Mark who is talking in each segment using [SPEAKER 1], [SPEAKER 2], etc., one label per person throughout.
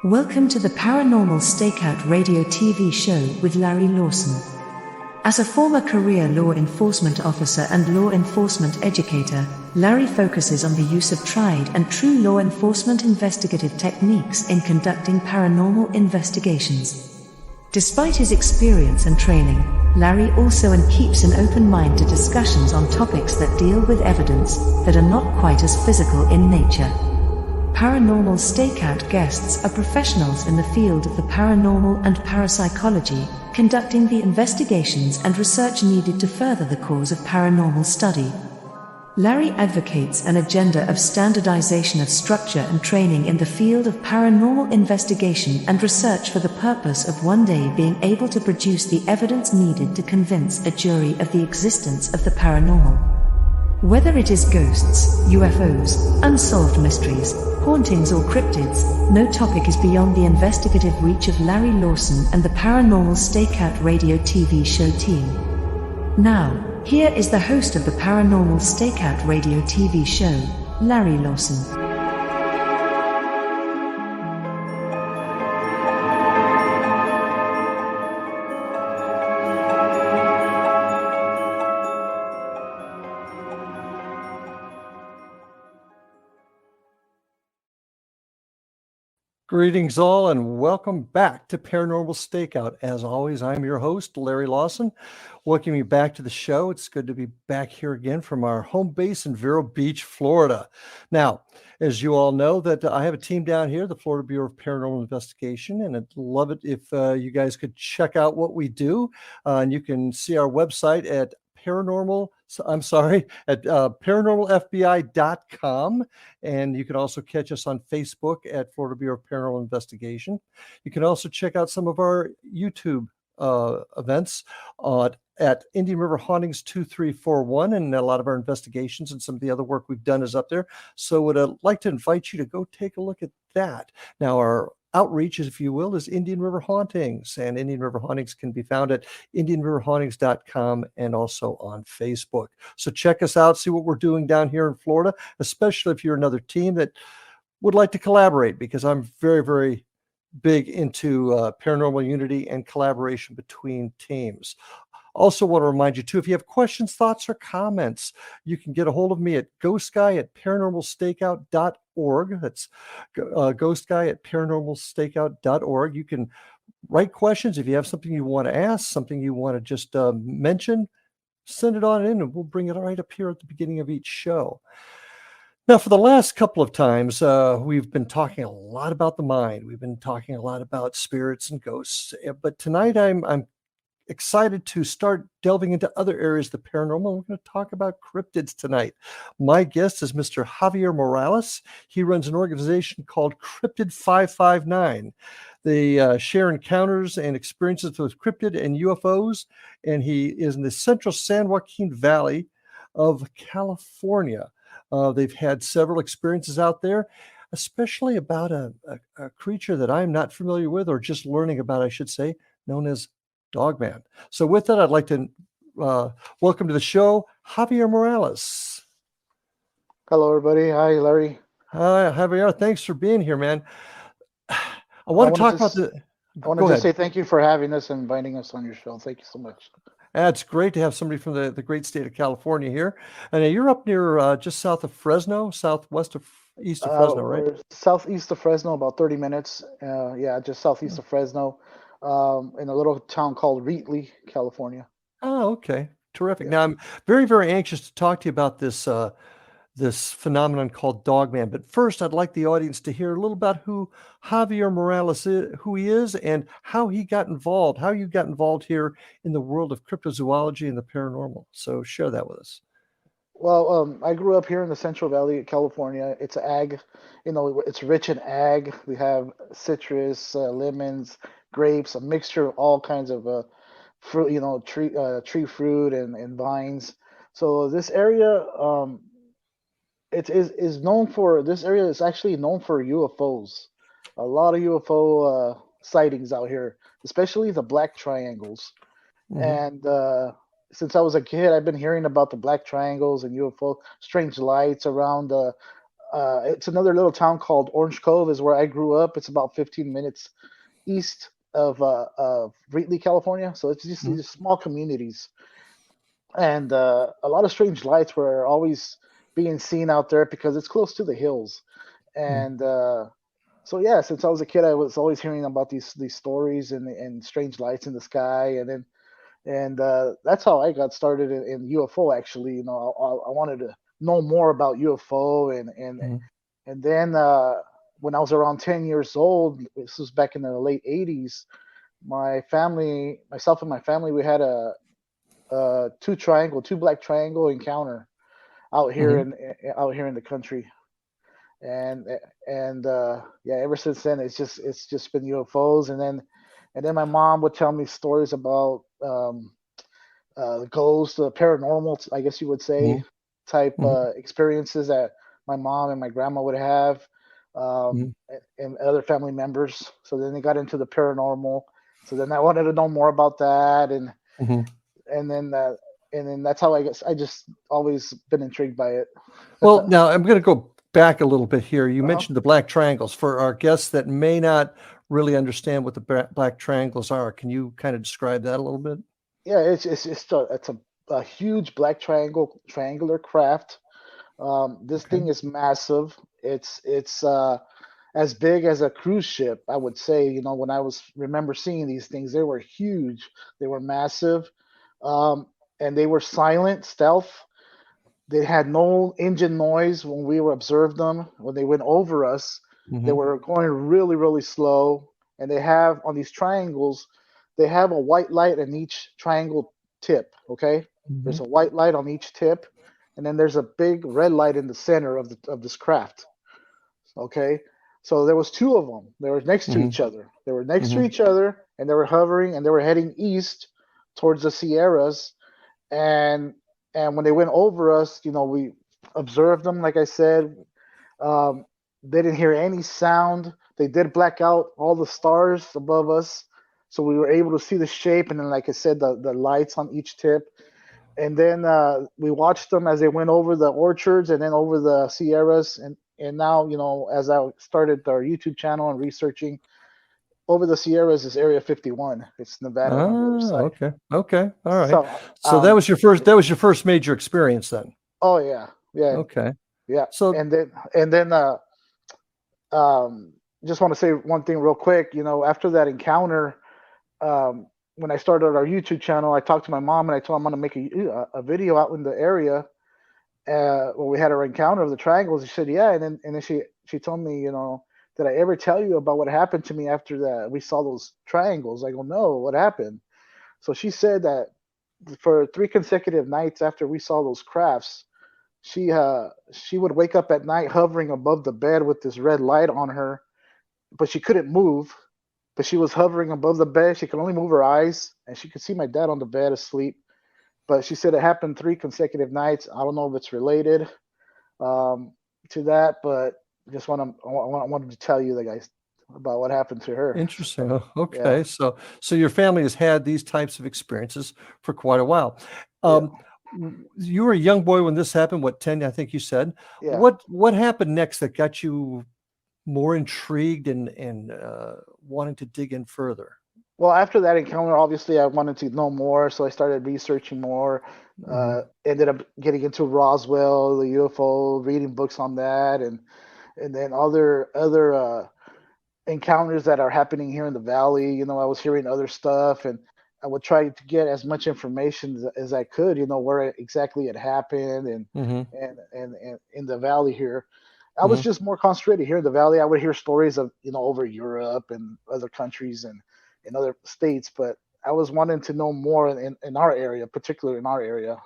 [SPEAKER 1] Welcome to the Paranormal Stakeout Radio TV show with Larry Lawson. As a former career law enforcement officer and law enforcement educator, Larry focuses on the use of tried and true law enforcement investigative techniques in conducting paranormal investigations. Despite his experience and training, Larry also keeps an open mind to discussions on topics that deal with evidence that are not quite as physical in nature. Paranormal Stakeout guests are professionals in the field of the paranormal and parapsychology, conducting the investigations and research needed to further the cause of paranormal study. Larry advocates an agenda of standardization of structure and training in the field of paranormal investigation and research for the purpose of one day being able to produce the evidence needed to convince a jury of the existence of the paranormal. Whether it is ghosts, UFOs, unsolved mysteries, hauntings or cryptids, no topic is beyond the investigative reach of Larry Lawson and the Paranormal Stakeout Radio TV show team. Now, here is the host of the Paranormal Stakeout Radio TV show, Larry Lawson.
[SPEAKER 2] Greetings all and welcome back to Paranormal Stakeout. As always, I'm your host, Larry Lawson. Welcome you back to the show. It's good to be back here again from our home base in Vero Beach, Florida. Now, as you all know, that I have a team down here, the Florida Bureau of Paranormal Investigation, and I'd love it if you guys could check out what we do. And you can see our website at paranormalfbi.com. And you can also catch us on Facebook at Florida Bureau of Paranormal Investigation. You can also check out some of our YouTube events at Indian River Hauntings 2341, and a lot of our investigations and some of the other work we've done is up there. So would like to invite you to go take a look at that. Now, our outreach, if you will, is Indian River Hauntings, and Indian River Hauntings can be found at indianriverhauntings.com and also on Facebook. So check us out, see what we're doing down here in Florida, especially if you're another team that would like to collaborate, because I'm very, very big into paranormal unity and collaboration between teams. Also want to remind you, too, if you have questions, thoughts, or comments, you can get a hold of me at ghostguy@paranormalstakeout.org. That's ghostguy@paranormalstakeout.org. You can write questions. If you have something you want to ask, something you want to just mention, send it on in, and we'll bring it right up here at the beginning of each show. Now, for the last couple of times, we've been talking a lot about the mind. We've been talking a lot about spirits and ghosts. But tonight, I'm excited to start delving into other areas of the paranormal. We're going to talk about cryptids tonight. My guest is Mr. Javier Morales. He runs an organization called Cryptid 559. They share encounters and experiences with cryptid and UFOs, and he is in the central San Joaquin Valley of California. They've had several experiences out there, especially about a creature that I'm not familiar with, or just learning about, I should say, known as Dogman. So with that, I'd like to welcome to the show, Javier Morales.
[SPEAKER 3] Hello, everybody. Hi, Larry.
[SPEAKER 2] Hi, Javier. Thanks for being here, man. I want to talk about the...
[SPEAKER 3] I want to just say thank you for having us and inviting us on your show. Thank you so much.
[SPEAKER 2] It's great to have somebody from the great state of California here. And you're up near just south of Fresno, east of Fresno, right?
[SPEAKER 3] We're southeast of Fresno, about 30 minutes. Just southeast of Fresno. In a little town called Wheatley, California.
[SPEAKER 2] Oh, okay. Terrific. Yeah. Now, I'm very, very anxious to talk to you about this phenomenon called Dogman. But first, I'd like the audience to hear a little about who Javier Morales is, who he is, and how he got involved, how you got involved here in the world of cryptozoology and the paranormal. So share that with us.
[SPEAKER 3] Well, I grew up here in the Central Valley of California. It's ag, it's rich in ag. We have citrus, lemons, grapes, a mixture of all kinds of fruit, tree fruit and vines. So this area, is known for. This area is actually known for UFOs. A lot of UFO sightings out here, especially the black triangles. Mm-hmm. And since I was a kid, I've been hearing about the black triangles and UFO strange lights around It's another little town called Orange Cove, is where I grew up. It's about 15 minutes east of Wheatley, California. So it's just
[SPEAKER 2] Mhm.
[SPEAKER 3] these small communities, and a lot of strange lights were always being seen out there because it's close to the hills.
[SPEAKER 2] Mhm.
[SPEAKER 3] And so yeah, since I was a kid, I was always hearing about these stories and strange lights in the sky, and that's how I got started in UFO. Actually, I wanted to know more about UFO,
[SPEAKER 2] Mhm.
[SPEAKER 3] and then when I was around 10 years old, this was back in the late 80s. My family, myself and my family, we had a two black triangle encounter out here
[SPEAKER 2] Mhm.
[SPEAKER 3] in the country, and yeah, ever since then it's just been UFOs, and then my mom would tell me stories about the ghosts, the paranormal, I guess you would say,
[SPEAKER 2] Mhm.
[SPEAKER 3] type
[SPEAKER 2] Mhm.
[SPEAKER 3] experiences that my mom and my grandma would have,
[SPEAKER 2] Mhm.
[SPEAKER 3] and other family members. So then they got into the paranormal. So then I wanted to know more about that,
[SPEAKER 2] Mhm.
[SPEAKER 3] and then uh, and then that's how I guess I just always been intrigued by it.
[SPEAKER 2] Well, now I'm going to go back a little bit here. You
[SPEAKER 3] Uh-huh.
[SPEAKER 2] mentioned the black triangles. For our guests that may not really understand what the black triangles are, can you kind of describe that a little bit?
[SPEAKER 3] Yeah, it's a huge black triangular craft. This
[SPEAKER 2] Okay.
[SPEAKER 3] thing is massive. It's as big as a cruise ship, I would say. When I was remember seeing these things, they were huge. They were massive, um, and they were silent, stealth. They had no engine noise when we were observed them. When they went over us, they
[SPEAKER 2] Mhm.
[SPEAKER 3] were going really, really slow. And they have on these triangles, they have a white light in each triangle tip. Okay, there's
[SPEAKER 2] Mhm.
[SPEAKER 3] a white light on each tip, and then there's a big red light in the center of this craft. Okay, so there was two of them. They were next to
[SPEAKER 2] Mhm.
[SPEAKER 3] each other. They were next to
[SPEAKER 2] Mhm.
[SPEAKER 3] each other, and they were hovering, and they were heading east towards the Sierras. And when they went over us, we observed them. Like I said, um, they didn't hear any sound. They did black out all the stars above us, so we were able to see the shape. And then, like I said, the lights on each tip. And then we watched them as they went over the orchards and then over the Sierras. And now, as I started our YouTube channel and researching, over the Sierras is Area 51. It's Nevada on the other
[SPEAKER 2] Ah,
[SPEAKER 3] side.
[SPEAKER 2] okay. Okay. All right.
[SPEAKER 3] So,
[SPEAKER 2] So that was your first major experience then.
[SPEAKER 3] oh yeah, yeah,
[SPEAKER 2] Okay.
[SPEAKER 3] yeah.
[SPEAKER 2] So
[SPEAKER 3] And then um, just want to say one thing real quick. After that encounter, um, when I started our YouTube channel, I talked to my mom and I told her I'm going to make a video out in the area when we had our encounter of the triangles. She said, yeah, and then she told me, did I ever tell you about what happened to me after that we saw those triangles? I go, no, what happened? So she said that for 3 consecutive nights after we saw those crafts, she would wake up at night hovering above the bed with this red light on her, but she couldn't move. But she was hovering above the bed. She could only move her eyes, and she could see my dad on the bed asleep. But she said it happened 3 consecutive nights. I don't know if it's related um, to that, but I wanted to tell you, the guys, about what happened to her.
[SPEAKER 2] interesting.
[SPEAKER 3] So, yeah,
[SPEAKER 2] Okay. So your family has had these types of experiences for quite a while.
[SPEAKER 3] yeah,
[SPEAKER 2] Um, you were a young boy when this happened. What, 10? I think you said.
[SPEAKER 3] yeah.
[SPEAKER 2] What happened next that got you more intrigued and wanting to dig in further?
[SPEAKER 3] Well, after that encounter, obviously, I wanted to know more, so I started researching more.
[SPEAKER 2] Hmm.
[SPEAKER 3] Ended up getting into Roswell, the UFO, reading books on that, and then other encounters that are happening here in the valley. I was hearing other stuff, and I would try to get as much information as I could. Where exactly it happened,
[SPEAKER 2] Hmm.
[SPEAKER 3] and in the valley here. I was
[SPEAKER 2] Hmm.
[SPEAKER 3] just more concentrated here in the valley. I would hear stories of over Europe and other countries and in other states, but I was wanting to know more in our area, particularly in our area,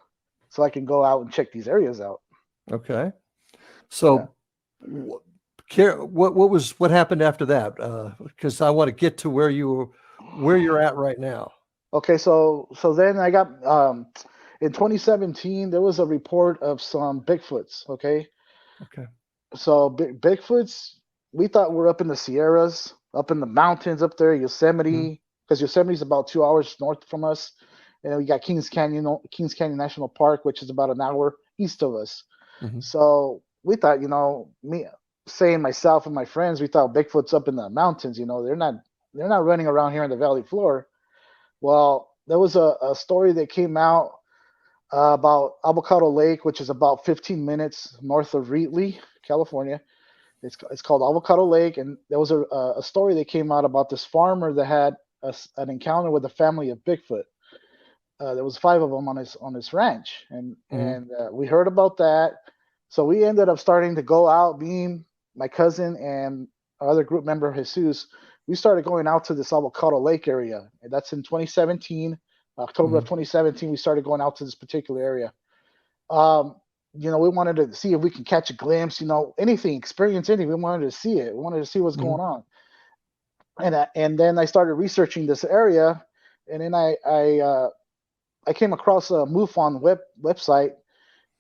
[SPEAKER 3] so I can go out and check these areas out.
[SPEAKER 2] Okay.
[SPEAKER 3] Yeah.
[SPEAKER 2] So, wh- what happened after that? Because I want to get to where you're at right now.
[SPEAKER 3] Okay, so then I got in 2017 there was a report of some Bigfoots. Okay,
[SPEAKER 2] Okay.
[SPEAKER 3] so Bigfoots, we thought we're up in the Sierras, up in the mountains up there,
[SPEAKER 2] Hmm.
[SPEAKER 3] Yosemite, because Yosemite's about 2 hours north from us, and then we got Kings Canyon National Park, which is about an hour east of us.
[SPEAKER 2] Hmm.
[SPEAKER 3] So we thought, me saying myself and my friends, we thought Bigfoot's up in the mountains. They're not running around here on the valley floor. Well, there was a story that came out about Avocado Lake, which is about 15 minutes north of Wheatley, California. It's called Avocado Lake, and there was a story that came out about this farmer that had an encounter with a family of Bigfoot. There was 5 of them on his ranch, and we heard about that. So we ended up starting to go out. Me, my cousin, and our other group member Jesus. We started going out to this Avocado Lake area, and that's in 2017. October of 2017, we started going out to this particular area. We wanted to see if we could catch a glimpse, anything, experience anything. We wanted to see it. We wanted to see what's going on. And then I started researching this area, and then I came across a MUFON website,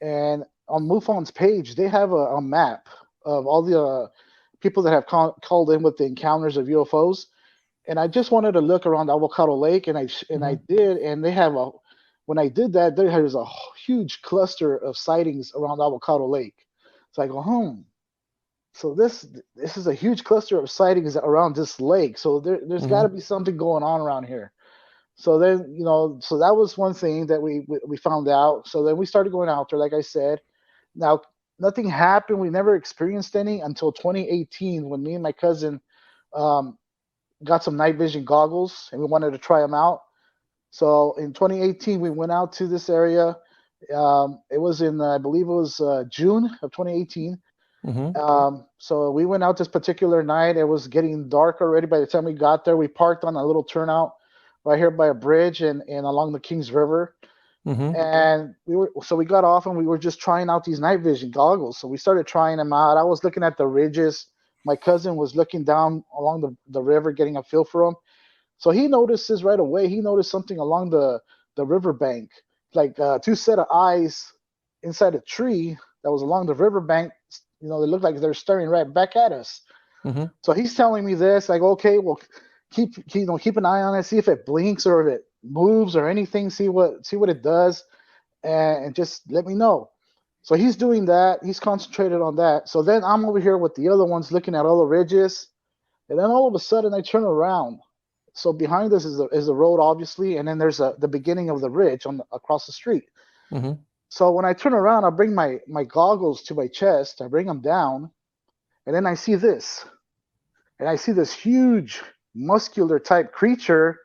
[SPEAKER 3] and on MUFON's page, they have a map of all the people that have called in with the encounters of UFOs. And I just wanted to look around Avocado Lake, and I did, and they have when I did that, there was a huge cluster of sightings around Avocado Lake. So I go, so this is a huge cluster of sightings around this lake. So there's got to be something going on around here. So then, so that was one thing that we found out. So then we started going out there, like I said. Now, nothing happened. We never experienced any until 2018, when me and my cousin got some night vision goggles, and we wanted to try them out. So in 2018, we went out to this area. It was in, I believe it was June of 2018. So we went out this particular night. It was getting dark already by the time we got there. We parked on a little turnout right here by a bridge and along the Kings River. And we got off, and we were just trying out these night vision goggles. So we started trying them out. I was looking at the ridges. My cousin was looking down along the river, getting a feel for them. So he notices right away. He noticed something along the riverbank, like 2 set of eyes inside a tree that was along the riverbank. They looked like they're staring right back at us. So he's telling me this. I go, okay, well, keep an eye on it, see if it blinks or if it moves or anything. See what it does, and just let me know. So he's doing that. He's concentrated on that. So then I'm over here with the other ones looking at all the ridges. And then all of a sudden I turn around. So behind us is the road, obviously. And then there's the beginning of the ridge across the street. So when I turn around, I bring my goggles to my chest. I bring them down. And then I see this. And I see this huge muscular type creature.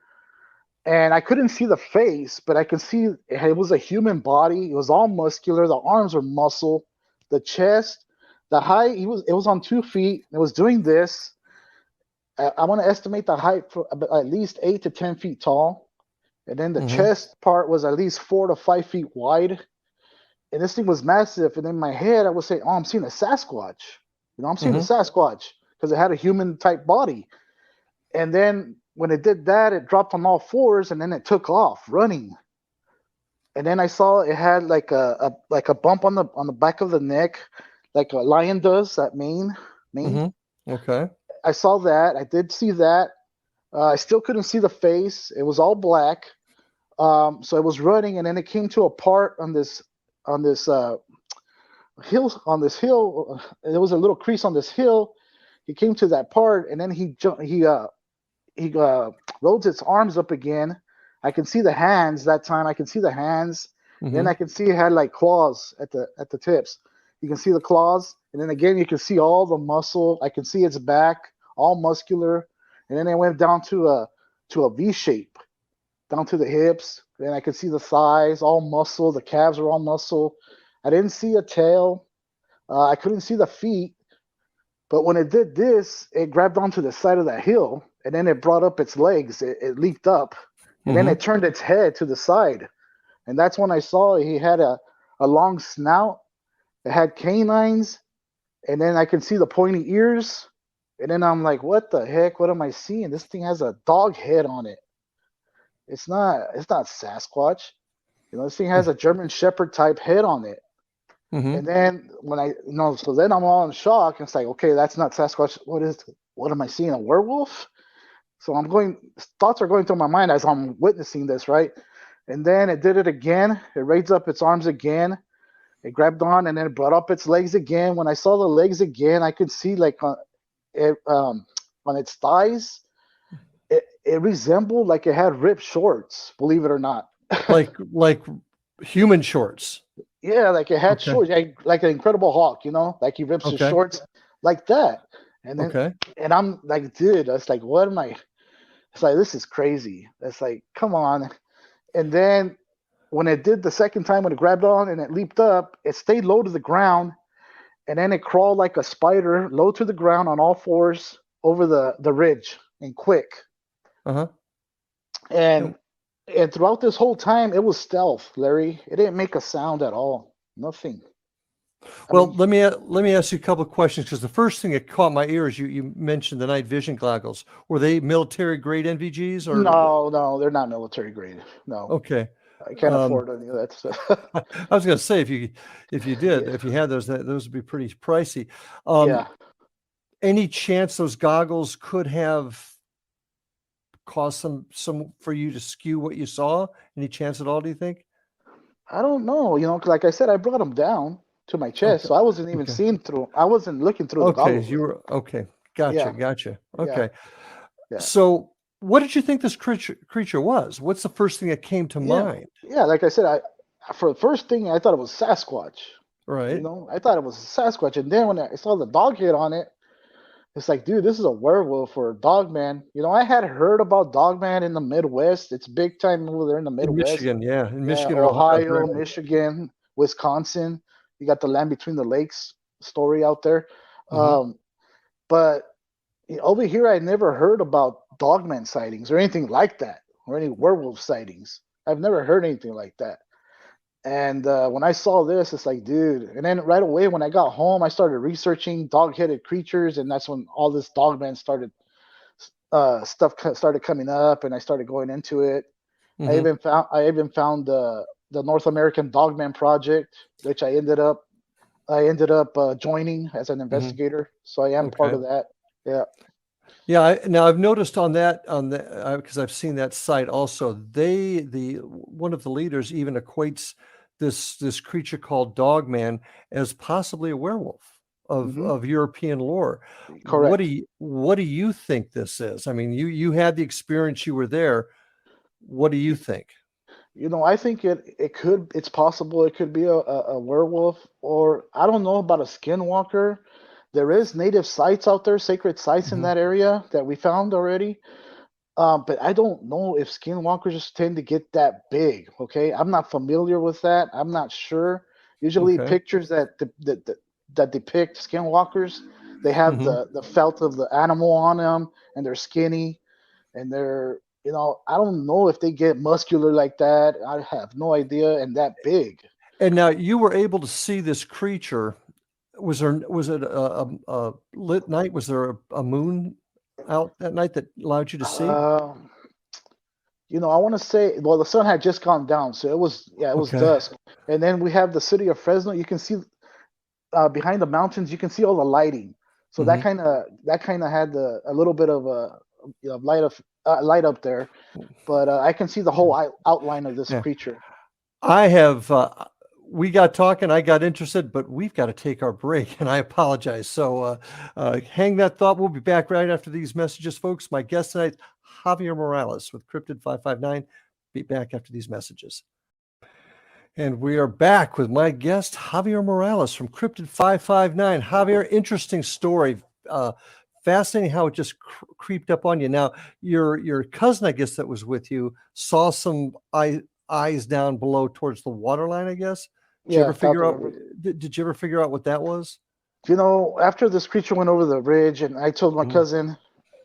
[SPEAKER 3] And I couldn't see the face, but I could see it was a human body. It was all muscular. The arms were muscle. The chest, the height, it was on 2 feet. It was doing this. I want to estimate the height for at least 8 to 10 feet tall. And then the chest part was at least 4 to 5 feet wide. And this thing was massive. And in my head, I would say, I'm seeing a Sasquatch. I'm seeing a Sasquatch, because it had a human type body. And then when it did that, it dropped on all 4s, and then it took off running. And then I saw it had like a bump on the back of the neck, like a lion does, that mane.
[SPEAKER 2] Okay.
[SPEAKER 3] I saw that. I did see that. I still couldn't see the face. It was all black. So it was running, and then it came to a part on this hill. There was a little crease on this hill. He came to that part, and then he rolls its arms up again. I can see the hands that time. I can see the hands. Then I can see it had like claws at the tips. You can see the claws, and then again you can see all the muscle. I can see its back, all muscular, and then it went down to a V shape, down to the hips. Then I could see the thighs, all muscle. The calves were all muscle. I didn't see a tail. I couldn't see the feet. But when it did this, it grabbed onto the side of that hill, and then it brought up its legs. It leaped up, and then it turned its head to the side. And that's when I saw he had a long snout. It had canines, and then I can see the pointy ears. And then I'm like, what the heck? What am I seeing? This thing has a dog head on it. It's not Sasquatch. This thing has a German Shepherd type head on it. And then so then I'm all in shock. And it's like, okay, that's not Sasquatch. What am I seeing? A werewolf? So thoughts are going through my mind as I'm witnessing this, right? And then it did it again. It raised up its arms again. It grabbed on and then it brought up its legs again. When I saw the legs again, I could see like on its thighs, it resembled like it had ripped shorts, believe it or not.
[SPEAKER 2] like human shorts.
[SPEAKER 3] Yeah, like it had
[SPEAKER 2] Okay.
[SPEAKER 3] shorts, like an Incredible Hulk, like he rips his
[SPEAKER 2] Okay.
[SPEAKER 3] shorts like that. And then,
[SPEAKER 2] Okay.
[SPEAKER 3] and I'm like, dude, I was like, what am I? It's like, this is crazy. It's like, come on. And then when it did the second time, when it grabbed on and it leaped up, it stayed low to the ground. And then it crawled like a spider, low to the ground on all fours over the ridge and quick.
[SPEAKER 2] Uh-huh.
[SPEAKER 3] And throughout this whole time, it was stealth, Larry. It didn't make a sound at all. Nothing.
[SPEAKER 2] Well, let me ask you a couple of questions, because the first thing that caught my ear is you mentioned the night vision goggles. Were they military grade NVGs or?
[SPEAKER 3] No, they're not military grade. No.
[SPEAKER 2] Okay.
[SPEAKER 3] I can't afford any of that stuff.
[SPEAKER 2] I was going to say, if you did,
[SPEAKER 3] Yeah.
[SPEAKER 2] if you had those would be pretty pricey.
[SPEAKER 3] Yeah.
[SPEAKER 2] Any chance those goggles could have caused some for you to skew what you saw? Any chance at all, do you think?
[SPEAKER 3] I don't know. Like I said, I brought them down to my chest,
[SPEAKER 2] Okay.
[SPEAKER 3] so I wasn't even
[SPEAKER 2] Okay.
[SPEAKER 3] seeing through. I wasn't looking through the
[SPEAKER 2] Okay,
[SPEAKER 3] goggles.
[SPEAKER 2] you were okay. Gotcha.
[SPEAKER 3] Yeah.
[SPEAKER 2] Gotcha.
[SPEAKER 3] Yeah.
[SPEAKER 2] Okay.
[SPEAKER 3] Yeah.
[SPEAKER 2] So, what did you think this creature was? What's the first thing that came to mind?
[SPEAKER 3] Yeah, like I said, for the first thing I thought it was Sasquatch.
[SPEAKER 2] Right.
[SPEAKER 3] I thought it was Sasquatch, and then when I saw the dog head on it, it's like, dude, this is a werewolf or a Dogman. I had heard about Dogman in the Midwest. It's big time over there in the
[SPEAKER 2] In
[SPEAKER 3] Midwest.
[SPEAKER 2] Michigan, yeah. In Michigan or
[SPEAKER 3] Ohio,
[SPEAKER 2] correct.
[SPEAKER 3] Michigan, Wisconsin. You got the Land Between the Lakes story out there.
[SPEAKER 2] Mhm.
[SPEAKER 3] But over here, I never heard about Dogman sightings or anything like that, or any werewolf sightings. I've never heard anything like that. And when I saw this, it's like, dude. And then right away, when I got home, I started researching dog-headed creatures, and that's when all this Dogman stuff started coming up, and I started going into it. I
[SPEAKER 2] Mhm.
[SPEAKER 3] even found the North American Dogman Project, which I ended up joining as an
[SPEAKER 2] Mhm.
[SPEAKER 3] investigator. So I am part
[SPEAKER 2] Okay.
[SPEAKER 3] of that. Yeah.
[SPEAKER 2] Yeah, now I've noticed on that because I've seen that site also. One of the leaders even equates this creature called Dogman as possibly a werewolf
[SPEAKER 3] Hmm.
[SPEAKER 2] of European lore.
[SPEAKER 3] Correct.
[SPEAKER 2] What do you think this is? I mean, you had the experience, you were there. What do you think?
[SPEAKER 3] I think it's possible it could be a werewolf, or I don't know about a skinwalker. There is native sites out there, sacred sites in
[SPEAKER 2] Mhm.
[SPEAKER 3] that area that we found already. But I don't know if skinwalkers tend to get that big. Okay, I'm not familiar with that. I'm not sure. Usually,
[SPEAKER 2] Okay.
[SPEAKER 3] pictures that depict skinwalkers, they have
[SPEAKER 2] Mhm.
[SPEAKER 3] the felt of the animal on them, and they're skinny, and I don't know if they get muscular like that. I have no idea, and that big.
[SPEAKER 2] And now you were able to see this creature. Was it a lit night? Was there a moon out that night that allowed you to see?
[SPEAKER 3] Um, I want to say, well, the sun had just gone down, so it was
[SPEAKER 2] Okay.
[SPEAKER 3] dusk, and then we have the city of Fresno. You can see behind the mountains, you can see all the lighting. So
[SPEAKER 2] Mhm.
[SPEAKER 3] that kind of had a little bit of a light up there, but I can see the whole outline of this
[SPEAKER 2] Yeah.
[SPEAKER 3] creature.
[SPEAKER 2] I have, we got talking, I got interested, but we've got to take our break, and I apologize. So hang that thought. We'll be back right after these messages, folks. My guest tonight, Javier Morales with Cryptid 559. Be back after these messages. And we are back with my guest, Javier Morales from Cryptid 559. Javier, interesting story. Uh, Fascinating how it just creeped up on you. Now, your cousin, I guess, that was with you, saw some eyes down below towards the waterline, I guess. Did you ever
[SPEAKER 3] Yeah, out
[SPEAKER 2] figure
[SPEAKER 3] the
[SPEAKER 2] out?
[SPEAKER 3] river.
[SPEAKER 2] Did you ever figure out what that was?
[SPEAKER 3] After this creature went over the ridge, and I told my
[SPEAKER 2] Mhm.
[SPEAKER 3] cousin,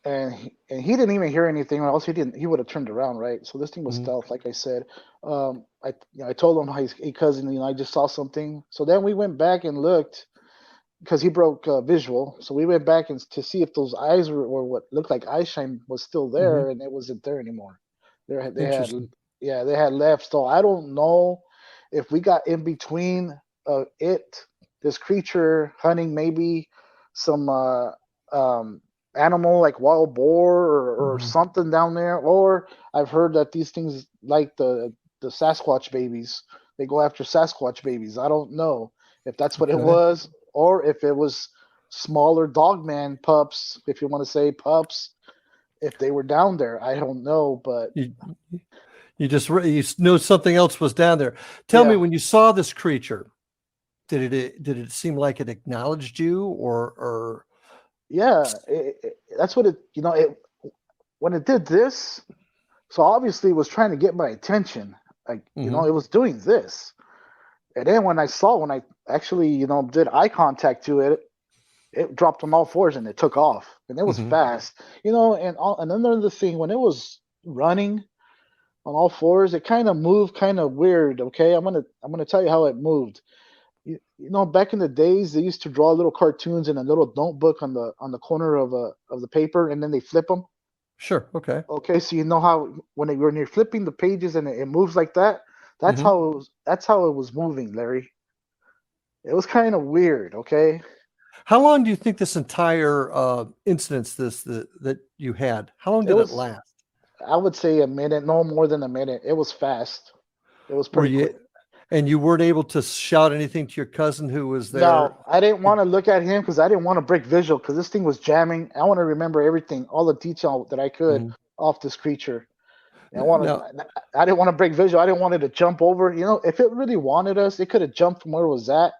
[SPEAKER 3] and he didn't even hear anything, or else he would have turned around, right? So this thing was
[SPEAKER 2] Mhm.
[SPEAKER 3] stealth, like I said. I told him, hey cousin, I just saw something. So then we went back and looked because he broke visual. So we went back and to see if those eyes were what looked like eye shine was still
[SPEAKER 2] Mhm.
[SPEAKER 3] there, and it wasn't there anymore. They had
[SPEAKER 2] Interesting.
[SPEAKER 3] yeah, they had left. So I don't know if we got in between this creature hunting maybe some um animal like wild boar or
[SPEAKER 2] Mhm.
[SPEAKER 3] something down there, or I've heard that these things like the Sasquatch babies. they go after Sasquatch babies. I don't know if that's what it
[SPEAKER 2] Okay.
[SPEAKER 3] was, or if it was smaller Dogman pups, if you want to say pups, if they were down there. I don't know, but
[SPEAKER 2] You you just you knew something else was down there. Tell me,
[SPEAKER 3] yeah,
[SPEAKER 2] when you saw this creature, did it seem like it acknowledged you, or
[SPEAKER 3] yeah, that's what it. It when it did this. So obviously, it was trying to get my attention. Like
[SPEAKER 2] Mhm,
[SPEAKER 3] it was doing this, and then when I actually did eye contact to it, it dropped on all fours and it took off, and it was
[SPEAKER 2] mhm.
[SPEAKER 3] fast. And another thing, when it was running on all fours, it kind of moved kind of weird. Okay, I'm gonna tell you how it moved. Back in the days, they used to draw little cartoons in a little notebook on the corner of the paper, and then they flip them.
[SPEAKER 2] Sure. Okay.
[SPEAKER 3] Okay, so you know how when you're flipping the pages and it moves like that. That's
[SPEAKER 2] Mhm.
[SPEAKER 3] how it was. That's how it was moving, Larry. It was kind of weird. Okay,
[SPEAKER 2] How long do you think this entire incident, that you had, how long
[SPEAKER 3] it
[SPEAKER 2] did it
[SPEAKER 3] was.
[SPEAKER 2] last?
[SPEAKER 3] I would say a minute, no more than a minute. It was fast. It was
[SPEAKER 2] Were
[SPEAKER 3] pretty
[SPEAKER 2] you
[SPEAKER 3] quick.
[SPEAKER 2] and you weren't able to shout anything to your cousin who was there?
[SPEAKER 3] No, I didn't want to look at him because I didn't want to break visual because this thing was jamming. I want to remember everything, all the detail that I could
[SPEAKER 2] Mhm.
[SPEAKER 3] off this creature. And I want
[SPEAKER 2] Now,
[SPEAKER 3] to. I didn't want to break visual. I didn't want it to jump over. If it really wanted us, it could have jumped from where it was at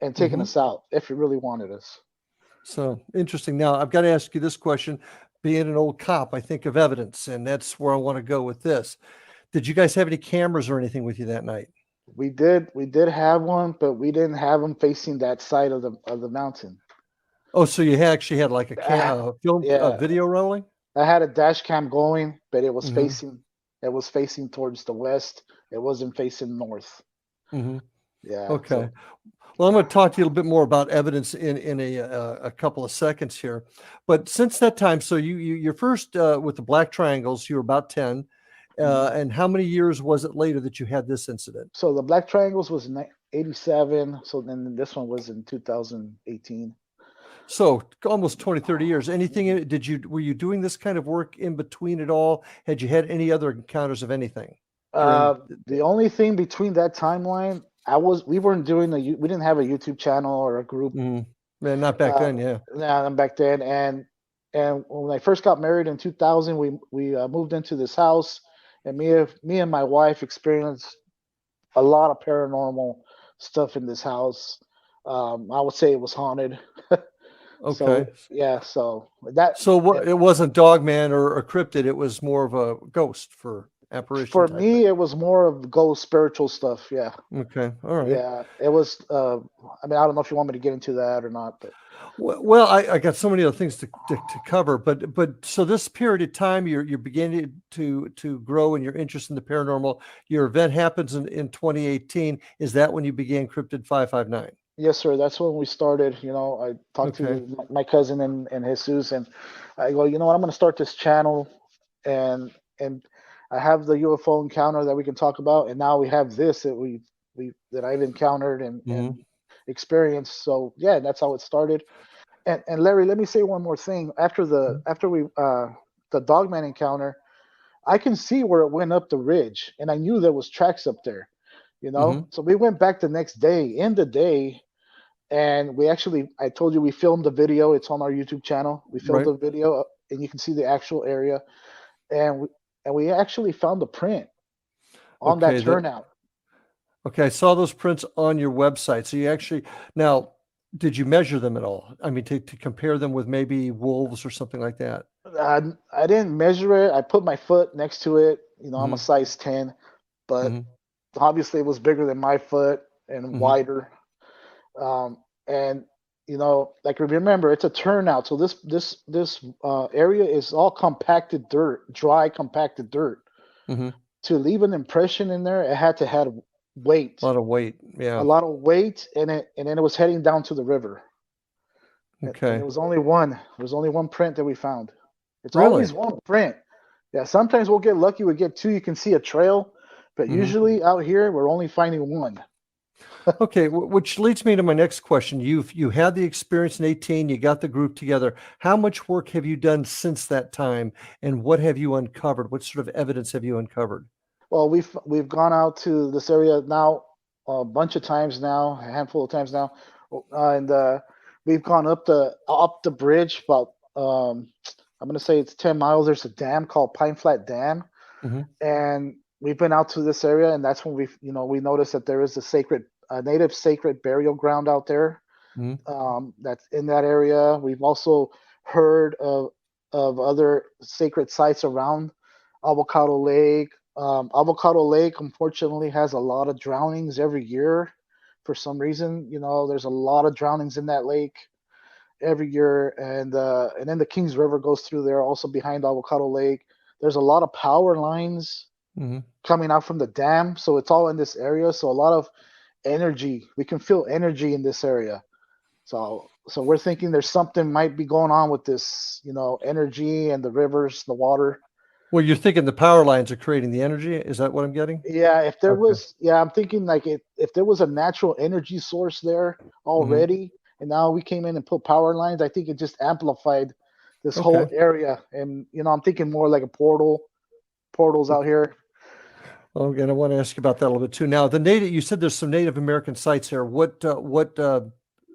[SPEAKER 3] and taken
[SPEAKER 2] mhm.
[SPEAKER 3] us out. If it really wanted us.
[SPEAKER 2] So interesting. Now, I've got to ask you this question. Being an old cop, I think of evidence, and that's where I want to go with this. Did you guys have any cameras or anything with you that night?
[SPEAKER 3] We did have one, but we didn't have them facing that side of the mountain.
[SPEAKER 2] Oh, so you actually had like
[SPEAKER 3] I,
[SPEAKER 2] a
[SPEAKER 3] yeah,
[SPEAKER 2] video rolling?
[SPEAKER 3] I had a dash cam going, but it was
[SPEAKER 2] Mhm,
[SPEAKER 3] facing. It was facing towards the west. It wasn't facing north.
[SPEAKER 2] mhm.
[SPEAKER 3] Yeah.
[SPEAKER 2] Okay.
[SPEAKER 3] So
[SPEAKER 2] Well, I'm going to talk to you a little bit more about evidence in a couple of seconds here. But since that time, so your first with the black triangles, you were about 10.
[SPEAKER 3] mhm.
[SPEAKER 2] And how many years was it later that you had this incident?
[SPEAKER 3] so the Black Triangles was in '87. So then this one was in 2018.
[SPEAKER 2] So almost 20, 30 years. Were you doing this kind of work in between it all? Had you had any other encounters of anything during?
[SPEAKER 3] The only thing between that timeline, we weren't doing we didn't have a YouTube channel or a group.
[SPEAKER 2] Mhm. Man, not back
[SPEAKER 3] Uh,
[SPEAKER 2] then. Yeah.
[SPEAKER 3] back then, and when I first got married in 2000, we moved into this house, and me and my wife experienced a lot of paranormal stuff in this house. I would say it was haunted. So
[SPEAKER 2] Okay.
[SPEAKER 3] yeah, so that
[SPEAKER 2] So what? It wasn't Dogman or cryptid. It was more of a ghost for apparition
[SPEAKER 3] for
[SPEAKER 2] type
[SPEAKER 3] me
[SPEAKER 2] thing.
[SPEAKER 3] it was more of ghost spiritual stuff. Yeah,
[SPEAKER 2] Okay. All right.
[SPEAKER 3] yeah, it was. I mean, I don't know if you want me to get into that or not, but
[SPEAKER 2] Well, I got so many other things to cover, but so this period of time, you're beginning to grow in your interest in the paranormal. Your event happens in 2018. Is that when you began Cryptid 559?
[SPEAKER 3] yes, sir. That's when we started. I talked
[SPEAKER 2] Okay.
[SPEAKER 3] to my cousin and Jesus, and I go, what, I'm going to start this channel, and I have the UFO encounter that we can talk about, and now we have this that I've encountered and
[SPEAKER 2] Hmm.
[SPEAKER 3] experienced. So yeah, that's how it started. And Larry, let me say one more thing. After the Dogman encounter, I can see where it went up the ridge, and I knew there was tracks up there.
[SPEAKER 2] Hmm.
[SPEAKER 3] So we went back the next day, in the day, and I told you we filmed the video. It's on our YouTube channel. We filmed
[SPEAKER 2] Right.
[SPEAKER 3] the video, and you can see the actual area, and we actually found the print on that
[SPEAKER 2] Okay.
[SPEAKER 3] turnout.
[SPEAKER 2] Okay. I saw those prints on your website. So you actually now, did you measure them at all? I mean, to compare them with maybe wolves or something like that.
[SPEAKER 3] I didn't measure it. I put my foot next to it. I'm a
[SPEAKER 2] Hmm.
[SPEAKER 3] size 10, but
[SPEAKER 2] Hmm.
[SPEAKER 3] obviously it was bigger than my foot and
[SPEAKER 2] Hmm.
[SPEAKER 3] wider. And like remember, it's a turnout. So this area is all compacted dirt, dry compacted dirt.
[SPEAKER 2] Hmm.
[SPEAKER 3] To leave an impression in there, it had to have
[SPEAKER 2] A
[SPEAKER 3] weight,
[SPEAKER 2] lot of weight.
[SPEAKER 3] a
[SPEAKER 2] Yeah.
[SPEAKER 3] lot of weight, and then it was heading down to the river. And
[SPEAKER 2] Okay.
[SPEAKER 3] it was only one. There was only one print that we found. It's
[SPEAKER 2] Really?
[SPEAKER 3] always one print. Yeah, sometimes we'll get lucky. We get two. You can see a trail, but
[SPEAKER 2] Hmm.
[SPEAKER 3] usually out here we're only finding one.
[SPEAKER 2] Okay, which leads me to my next question. You had the experience in 18, you got the group together. How much work have you done since that time, and what have you uncovered? What sort of evidence have you uncovered?
[SPEAKER 3] Well, we've gone out to this area now a bunch of times now, a handful of times now, and we've gone up the bridge about I'm gonna say it's 10 miles. There's a dam called Pine Flat Dam,
[SPEAKER 2] Hmm.
[SPEAKER 3] and we've been out to this area, and that's when we noticed that there is a native sacred burial ground out there.
[SPEAKER 2] Hmm.
[SPEAKER 3] That's in that area. We've also heard of other sacred sites around Avocado Lake. Avocado Lake, unfortunately, has a lot of drownings every year. For some reason, there's a lot of drownings in that lake every year, and then the Kings River goes through there, also behind Avocado Lake. There's a lot of power lines
[SPEAKER 2] Hmm.
[SPEAKER 3] coming out from the dam, so it's all in this area. So a lot of energy. We can feel energy in this area. So we're thinking there's something might be going on with this, energy and the rivers, the water.
[SPEAKER 2] Well, you're thinking the power lines are creating the energy. Is that what I'm getting?
[SPEAKER 3] Yeah, if there
[SPEAKER 2] Okay.
[SPEAKER 3] was, yeah, I'm thinking like if there was a natural energy source there
[SPEAKER 2] Hmm.
[SPEAKER 3] already, and now we came in and put power lines, I think it just amplified this whole
[SPEAKER 2] Okay.
[SPEAKER 3] area. And I'm thinking more like a portals out here.
[SPEAKER 2] Oh, and I want to ask you about that a little bit too. Now, you said there's some Native American sites here. What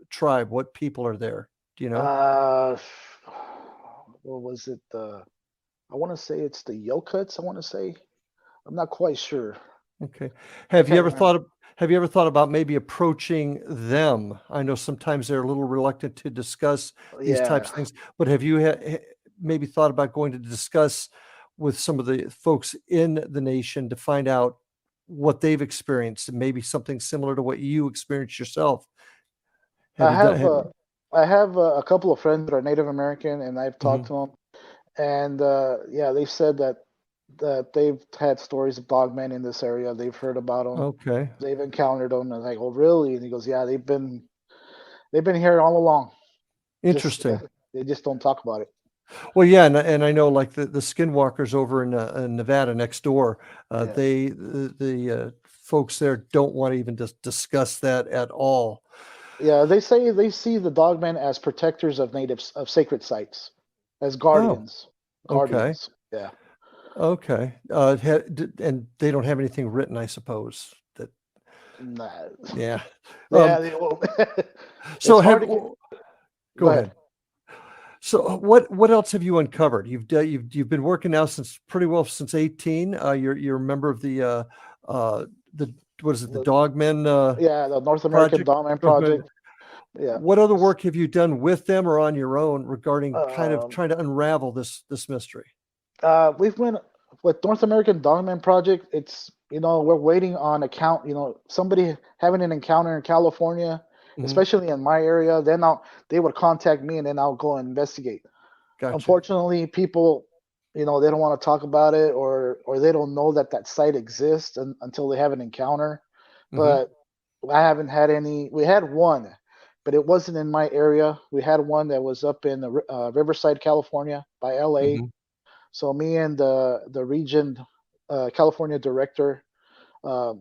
[SPEAKER 2] tribe, what people are there? Do you know?
[SPEAKER 3] Uh, what was it? I want to say it's the Yokuts. I want to say. I'm not quite sure.
[SPEAKER 2] Okay.
[SPEAKER 3] I
[SPEAKER 2] Have you
[SPEAKER 3] can't
[SPEAKER 2] ever
[SPEAKER 3] remember.
[SPEAKER 2] have you ever thought about maybe approaching them? I know sometimes they're a little reluctant to discuss these
[SPEAKER 3] Yeah.
[SPEAKER 2] types of things, but have you maybe thought about going to discuss with some of the folks in the nation to find out what they've experienced and maybe something similar to what you experienced yourself? Have
[SPEAKER 3] I
[SPEAKER 2] you done?
[SPEAKER 3] have a couple of friends that are Native American, and I've talked
[SPEAKER 2] Mhm.
[SPEAKER 3] to them, and yeah, they've said that they've had stories of dogmen in this area. They've heard about them.
[SPEAKER 2] Okay.
[SPEAKER 3] They've encountered them, and like, oh, really? And he goes, yeah, they've been here all along. Just
[SPEAKER 2] Interesting.
[SPEAKER 3] they just don't talk about it.
[SPEAKER 2] Well, yeah, and I know like the skinwalkers over in Nevada next door,
[SPEAKER 3] Yeah.
[SPEAKER 2] the folks there don't want to even just discuss that at all.
[SPEAKER 3] Yeah, they say they see the dogmen as protectors of natives of sacred sites, as
[SPEAKER 2] Oh,
[SPEAKER 3] guardians.
[SPEAKER 2] okay,
[SPEAKER 3] Guardians. Yeah.
[SPEAKER 2] okay. And they don't have anything written, I suppose. That
[SPEAKER 3] Nah.
[SPEAKER 2] yeah.
[SPEAKER 3] Yeah,
[SPEAKER 2] Um.
[SPEAKER 3] well, it's
[SPEAKER 2] So
[SPEAKER 3] hard
[SPEAKER 2] have
[SPEAKER 3] to get. Go
[SPEAKER 2] go
[SPEAKER 3] ahead.
[SPEAKER 2] ahead. So what else have you uncovered? You've been working now since pretty well since 18. You're a member of the what is it, the
[SPEAKER 3] The-
[SPEAKER 2] Dogmen
[SPEAKER 3] Yeah, the North American
[SPEAKER 2] project?
[SPEAKER 3] Dogman
[SPEAKER 2] Dogmen.
[SPEAKER 3] Project. Yeah.
[SPEAKER 2] What other work have you done with them or on your own regarding kind of
[SPEAKER 3] Um,
[SPEAKER 2] trying to unravel this mystery?
[SPEAKER 3] we've went with North American Dogman Project. It's we're waiting on account. Somebody having an encounter in California,
[SPEAKER 2] Mhm.
[SPEAKER 3] especially in my area. Then they would contact me, and then I'll go and investigate.
[SPEAKER 2] Gotcha.
[SPEAKER 3] Unfortunately, people, they don't want to talk about it, or they don't know that site exists until they have an encounter.
[SPEAKER 2] Mhm.
[SPEAKER 3] But I haven't had any. We had one, but it wasn't in my area. We had one that was up in Riverside, California, by LA.
[SPEAKER 2] Mhm.
[SPEAKER 3] So me and the region California director, uh,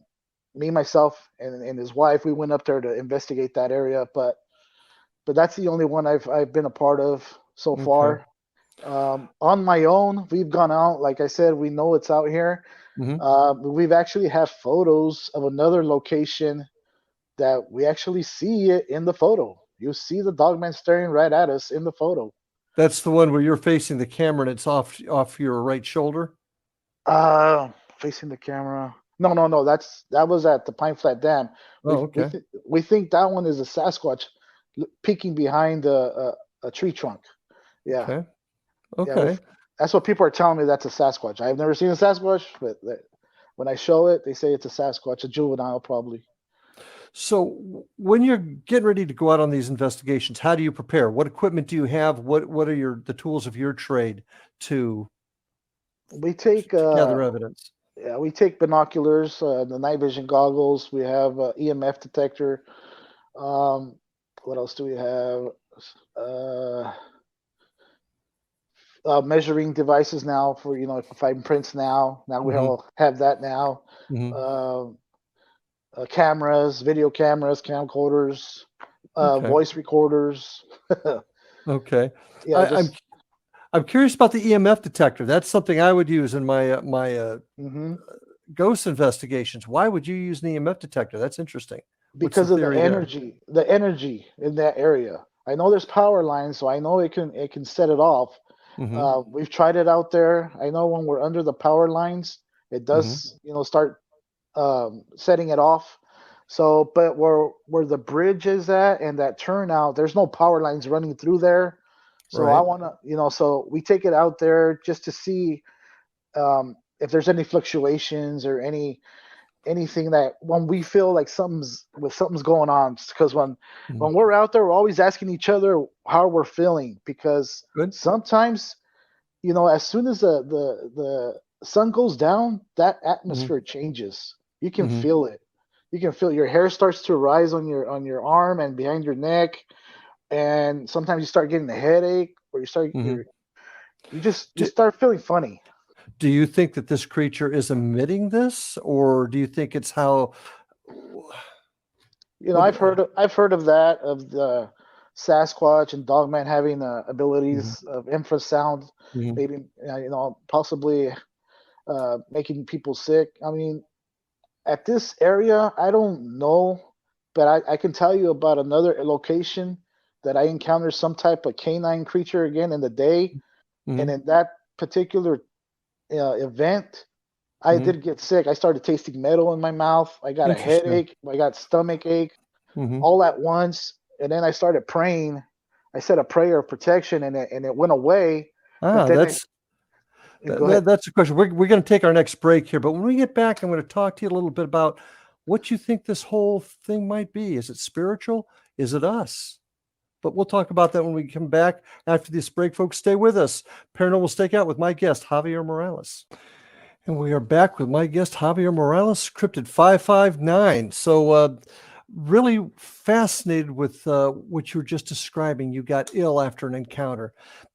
[SPEAKER 3] me myself and his wife, we went up there to investigate that area. But that's the only one I've been a part of so
[SPEAKER 2] Okay.
[SPEAKER 3] far. On my own, we've gone out. Like I said, we know it's out here.
[SPEAKER 2] Mhm.
[SPEAKER 3] We've actually have photos of another location that we actually see it in the photo. You see the dogman staring right at us in the photo.
[SPEAKER 2] That's the one where you're facing the camera and it's off your right shoulder?
[SPEAKER 3] Facing the camera. No, no, no. That was at the Pine Flat Dam.
[SPEAKER 2] Oh, okay.
[SPEAKER 3] We think that one is a Sasquatch peeking behind a tree trunk. Yeah,
[SPEAKER 2] Okay.
[SPEAKER 3] yeah.
[SPEAKER 2] Okay.
[SPEAKER 3] That's what people are telling me. That's a Sasquatch. I've never seen a Sasquatch, but when I show it, they say it's a Sasquatch, a juvenile probably.
[SPEAKER 2] So when you're getting ready to go out on these investigations, how do you prepare? What equipment do you have? What are the tools of your trade to
[SPEAKER 3] We take
[SPEAKER 2] to gather evidence?
[SPEAKER 3] yeah, we take binoculars, the night vision goggles. We have EMF detector. Um, what else do we have? Uh, Measuring devices now for for fighting prints now. Now we
[SPEAKER 2] Mhm.
[SPEAKER 3] all have that now.
[SPEAKER 2] Mhm.
[SPEAKER 3] Um Cameras, video cameras, camcorders,
[SPEAKER 2] Okay.
[SPEAKER 3] voice recorders.
[SPEAKER 2] Okay.
[SPEAKER 3] Yeah,
[SPEAKER 2] I, I'm
[SPEAKER 3] just
[SPEAKER 2] I'm curious about the EMF detector. That's something I would use in my
[SPEAKER 3] hmm
[SPEAKER 2] ghost investigations. Why would you use an EMF detector? That's interesting. What's
[SPEAKER 3] because
[SPEAKER 2] the
[SPEAKER 3] of
[SPEAKER 2] theory there?
[SPEAKER 3] the energy in that area. I know there's power lines, so I know it can set it off.
[SPEAKER 2] Mm-hmm.
[SPEAKER 3] We've tried it out there. I know when we're under the power lines, it does, start setting it off. So, but where the bridge is at and that turnout, there's no power lines running through there. So I
[SPEAKER 2] Right.
[SPEAKER 3] want to, so we take it out there just to see if there's any fluctuations or anything that when we feel like something's going on. Because
[SPEAKER 2] Mhm.
[SPEAKER 3] when we're out there, we're always asking each other how we're feeling because
[SPEAKER 2] Good.
[SPEAKER 3] sometimes as soon as the sun goes down, that
[SPEAKER 2] Mm-hmm.
[SPEAKER 3] atmosphere changes. You can
[SPEAKER 2] Mm-hmm.
[SPEAKER 3] feel it. You can feel your hair starts to rise on your arm and behind your neck, and sometimes you start getting a headache, or
[SPEAKER 2] Mm-hmm.
[SPEAKER 3] you start feeling funny.
[SPEAKER 2] Do you think that this creature is emitting this, or do you think it's how? What?
[SPEAKER 3] I've heard of that, of the Sasquatch and Dogman having
[SPEAKER 2] Mhm.
[SPEAKER 3] abilities of infrasound,
[SPEAKER 2] Mhm.
[SPEAKER 3] maybe possibly making people sick. I mean, at this area, I don't know, but I can tell you about another location that I encountered some type of canine creature again in the day, and
[SPEAKER 2] Mhm.
[SPEAKER 3] in that particular event, I
[SPEAKER 2] Mhm.
[SPEAKER 3] did get sick. I started tasting metal in my mouth. I got a
[SPEAKER 2] Interesting.
[SPEAKER 3] headache. I got stomach ache,
[SPEAKER 2] Mhm.
[SPEAKER 3] all at once, and then I started praying. I said a prayer of protection, and it went away. But
[SPEAKER 2] Ah,
[SPEAKER 3] then go ahead.
[SPEAKER 2] that's a question. We're going to take our next break here, but when we get back, I'm going to talk to you a little bit about what you think this whole thing might be. Is it spiritual? Is it us? But we'll talk about that when we come back after this break, folks. Stay with us. Paranormal Stakeout with my guest, Javier Morales. And we are back with my guest, Javier Morales, Cryptid 559. So, really fascinated with what you were just describing. You got ill after an encounter.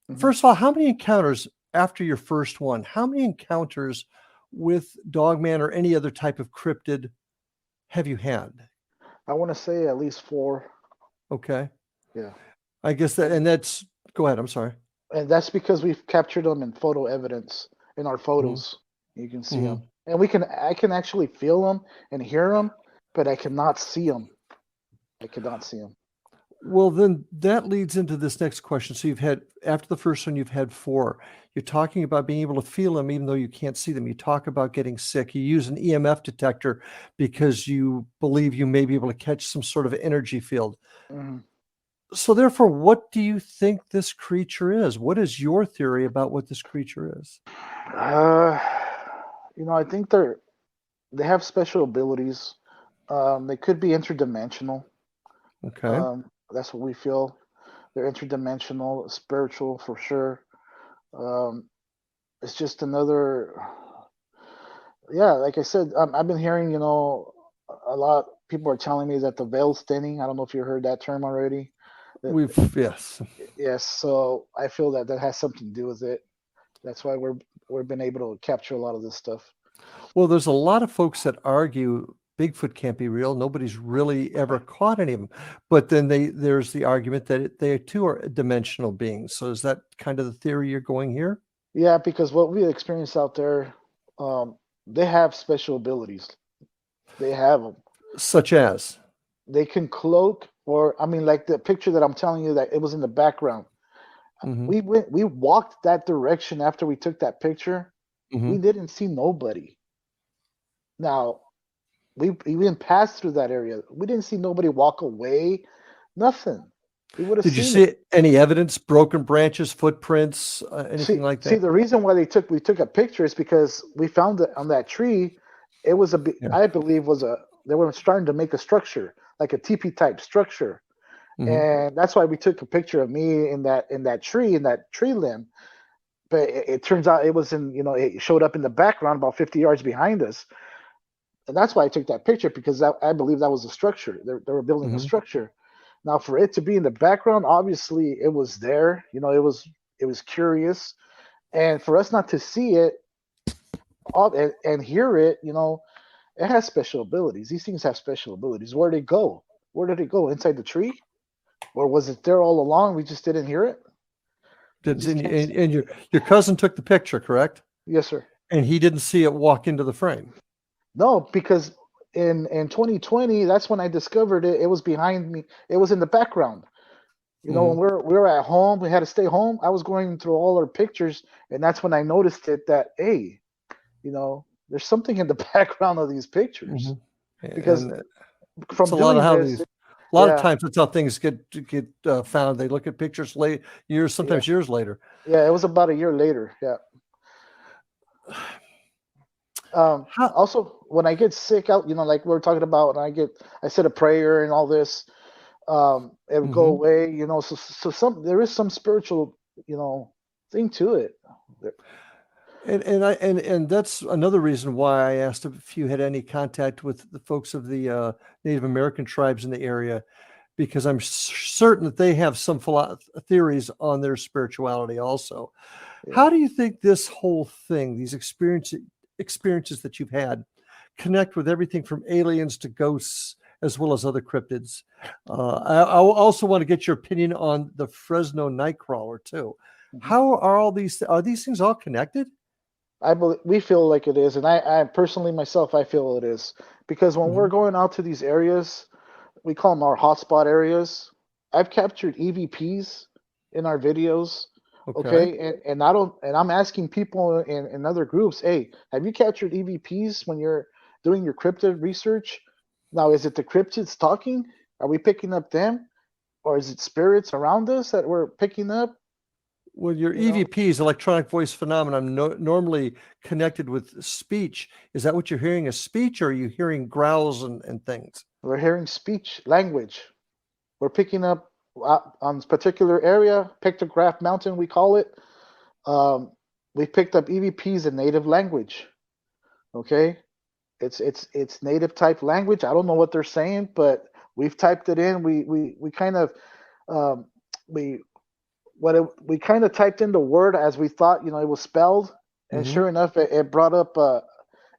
[SPEAKER 3] Mhm.
[SPEAKER 2] First of all, how many encounters after your first one? How many encounters with Dogman or any other type of cryptid have you had?
[SPEAKER 3] I want to say at least four.
[SPEAKER 2] Okay.
[SPEAKER 3] Yeah,
[SPEAKER 2] I guess
[SPEAKER 3] and
[SPEAKER 2] go ahead. I'm sorry.
[SPEAKER 3] that's because we've captured them in photo evidence in our
[SPEAKER 2] Hmm.
[SPEAKER 3] photos. You can see
[SPEAKER 2] Hmm.
[SPEAKER 3] them, and I can actually feel them and hear them, but I cannot see them. I cannot see them.
[SPEAKER 2] Well, then that leads into this next question. So you've had, after the first one, you've had four. You're talking about being able to feel them even though you can't see them. You talk about getting sick. You use an EMF detector because you believe you may be able to catch some sort of energy field.
[SPEAKER 3] Mhm.
[SPEAKER 2] So therefore, what do you think this creature is? What is your theory about what this creature is?
[SPEAKER 3] Uh, I think they have special abilities. They could be interdimensional.
[SPEAKER 2] Okay.
[SPEAKER 3] That's what we feel. They're interdimensional, spiritual for sure. Um, it's just another, yeah. Like I said, I've been hearing, a lot. People are telling me that the veil's thinning. I don't know if you heard that term already. That,
[SPEAKER 2] Yes.
[SPEAKER 3] yes. So I feel that has something to do with it. That's why we've been able to capture a lot of this stuff.
[SPEAKER 2] Well, there's a lot of folks that argue Bigfoot can't be real. Nobody's really ever caught any of them. But then there's the argument that they too are dimensional beings. So is that kind of the theory you're going here?
[SPEAKER 3] Yeah, because what we experience out there, um, they have special abilities. They have them.
[SPEAKER 2] Such as?
[SPEAKER 3] They can cloak, or I mean, like the picture that I'm telling you that it was in the background.
[SPEAKER 2] Hmm.
[SPEAKER 3] We walked that direction after we took that picture.
[SPEAKER 2] Hmm.
[SPEAKER 3] We didn't see nobody. Now we even passed through that area. We didn't see nobody walk away. Nothing. We would have
[SPEAKER 2] Did you
[SPEAKER 3] seen it.
[SPEAKER 2] see any evidence, broken branches, footprints, anything like
[SPEAKER 3] See,
[SPEAKER 2] that?
[SPEAKER 3] the reason why we took a picture is because we found it on that tree. It was
[SPEAKER 2] Yeah.
[SPEAKER 3] I believe they were starting to make a structure, like a teepee type structure,
[SPEAKER 2] Hmm.
[SPEAKER 3] and that's why we took a picture of me in that tree limb. But it turns out it was it showed up in the background about 50 yards behind us, and that's why I took that picture because I believe that was a structure. They were building a
[SPEAKER 2] Hmm.
[SPEAKER 3] structure. Now, for it to be in the background, obviously it was there. It was curious, and for us not to see it and hear it, it has special abilities. These things have special abilities. Where did it go? Where did it go? Inside the tree, or was it there all along? We just didn't hear it. We
[SPEAKER 2] Did,
[SPEAKER 3] just can't see.
[SPEAKER 2] and your cousin took the picture, correct?
[SPEAKER 3] Yes, sir.
[SPEAKER 2] And he didn't see it walk into the frame.
[SPEAKER 3] No, because in 2020, that's when I discovered it. It was behind me. It was in the background. You know,
[SPEAKER 2] Hmm.
[SPEAKER 3] when we were at home, we had to stay home. I was going through all our pictures, and that's when I noticed it. That hey, you know, there's something in the background of these pictures.
[SPEAKER 2] Hmm.
[SPEAKER 3] Because
[SPEAKER 2] And it's
[SPEAKER 3] from
[SPEAKER 2] a lot of
[SPEAKER 3] doing
[SPEAKER 2] how
[SPEAKER 3] this,
[SPEAKER 2] these. A lot of
[SPEAKER 3] yeah,
[SPEAKER 2] times, that's how things get found. They look at pictures late, years,
[SPEAKER 3] yeah,
[SPEAKER 2] sometimes years later.
[SPEAKER 3] yeah. It was about a year later. Yeah.
[SPEAKER 2] How?
[SPEAKER 3] Also, when I get sick out, you know, like we were talking about, and I said a prayer and all this, it would go
[SPEAKER 2] Hmm.
[SPEAKER 3] away, you know. So there is some spiritual, you know, thing to it.
[SPEAKER 2] And that's another reason why I asked if you had any contact with the folks of the Native American tribes in the area, because I'm certain that they have some theories on their spirituality also.
[SPEAKER 3] Yeah.
[SPEAKER 2] How do you think this whole thing, these experiences that you've had, connect with everything from aliens to ghosts as well as other cryptids? I also want to get your opinion on the Fresno Nightcrawler too.
[SPEAKER 3] Mhm.
[SPEAKER 2] How are these things all connected?
[SPEAKER 3] We feel like it is, and I personally myself, I feel it is because when we're
[SPEAKER 2] Hmm.
[SPEAKER 3] going out to these areas, we call them our hotspot areas. I've captured EVPs in our videos,
[SPEAKER 2] Okay.
[SPEAKER 3] okay, and I don't, and I'm asking people in other groups, hey, have you captured EVPs when you're doing your cryptid research? Now, is it the cryptids talking? Are we picking up them, or is it spirits around us that we're picking up?
[SPEAKER 2] Well, your
[SPEAKER 3] You know,
[SPEAKER 2] EVPs, electronic voice phenomenon, normally connected with speech. Is that what you're hearing? A speech, or are you hearing growls and things?
[SPEAKER 3] we're hearing speech, language. We're picking up on this particular area, pictograph mountain, we call it. Um, we picked up EVPs in native language. Okay, it's native type language. I don't know what they're saying, but we've typed it in. We kind of um, we we kind of typed in the word as we thought. You know, it was spelled, and
[SPEAKER 2] Hmm.
[SPEAKER 3] sure enough, it brought up.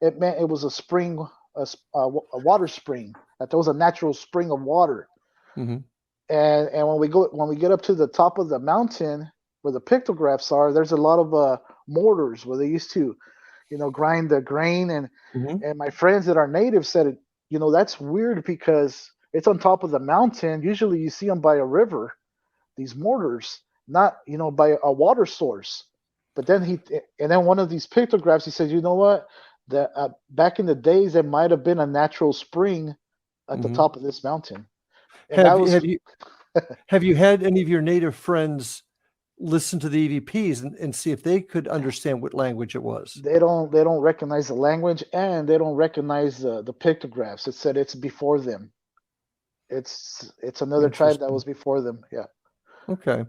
[SPEAKER 3] It meant it was a spring, a water spring. That there was a natural spring of water.
[SPEAKER 2] Hmm.
[SPEAKER 3] And when we get up to the top of the mountain where the pictographs are, there's a lot of mortars where they used to, you know, grind the grain.
[SPEAKER 2] Hmm.
[SPEAKER 3] And my friends that are natives said, you know, that's weird because it's on top of the mountain. Usually you see them by a river, these mortars, not, you know, by a water source. But then and then one of these pictographs, he said, you know what? The back in the days, there might have been a natural spring at the
[SPEAKER 2] Hmm.
[SPEAKER 3] top of this mountain, and that
[SPEAKER 2] Have
[SPEAKER 3] was
[SPEAKER 2] have you had any of your native friends listen to the EVPs and see if they could understand what language it was?
[SPEAKER 3] they don't recognize the language, and they don't recognize the pictographs. It said it's before them. It's another tribe that
[SPEAKER 2] Interesting.
[SPEAKER 3] was before them. Yeah,
[SPEAKER 2] Okay.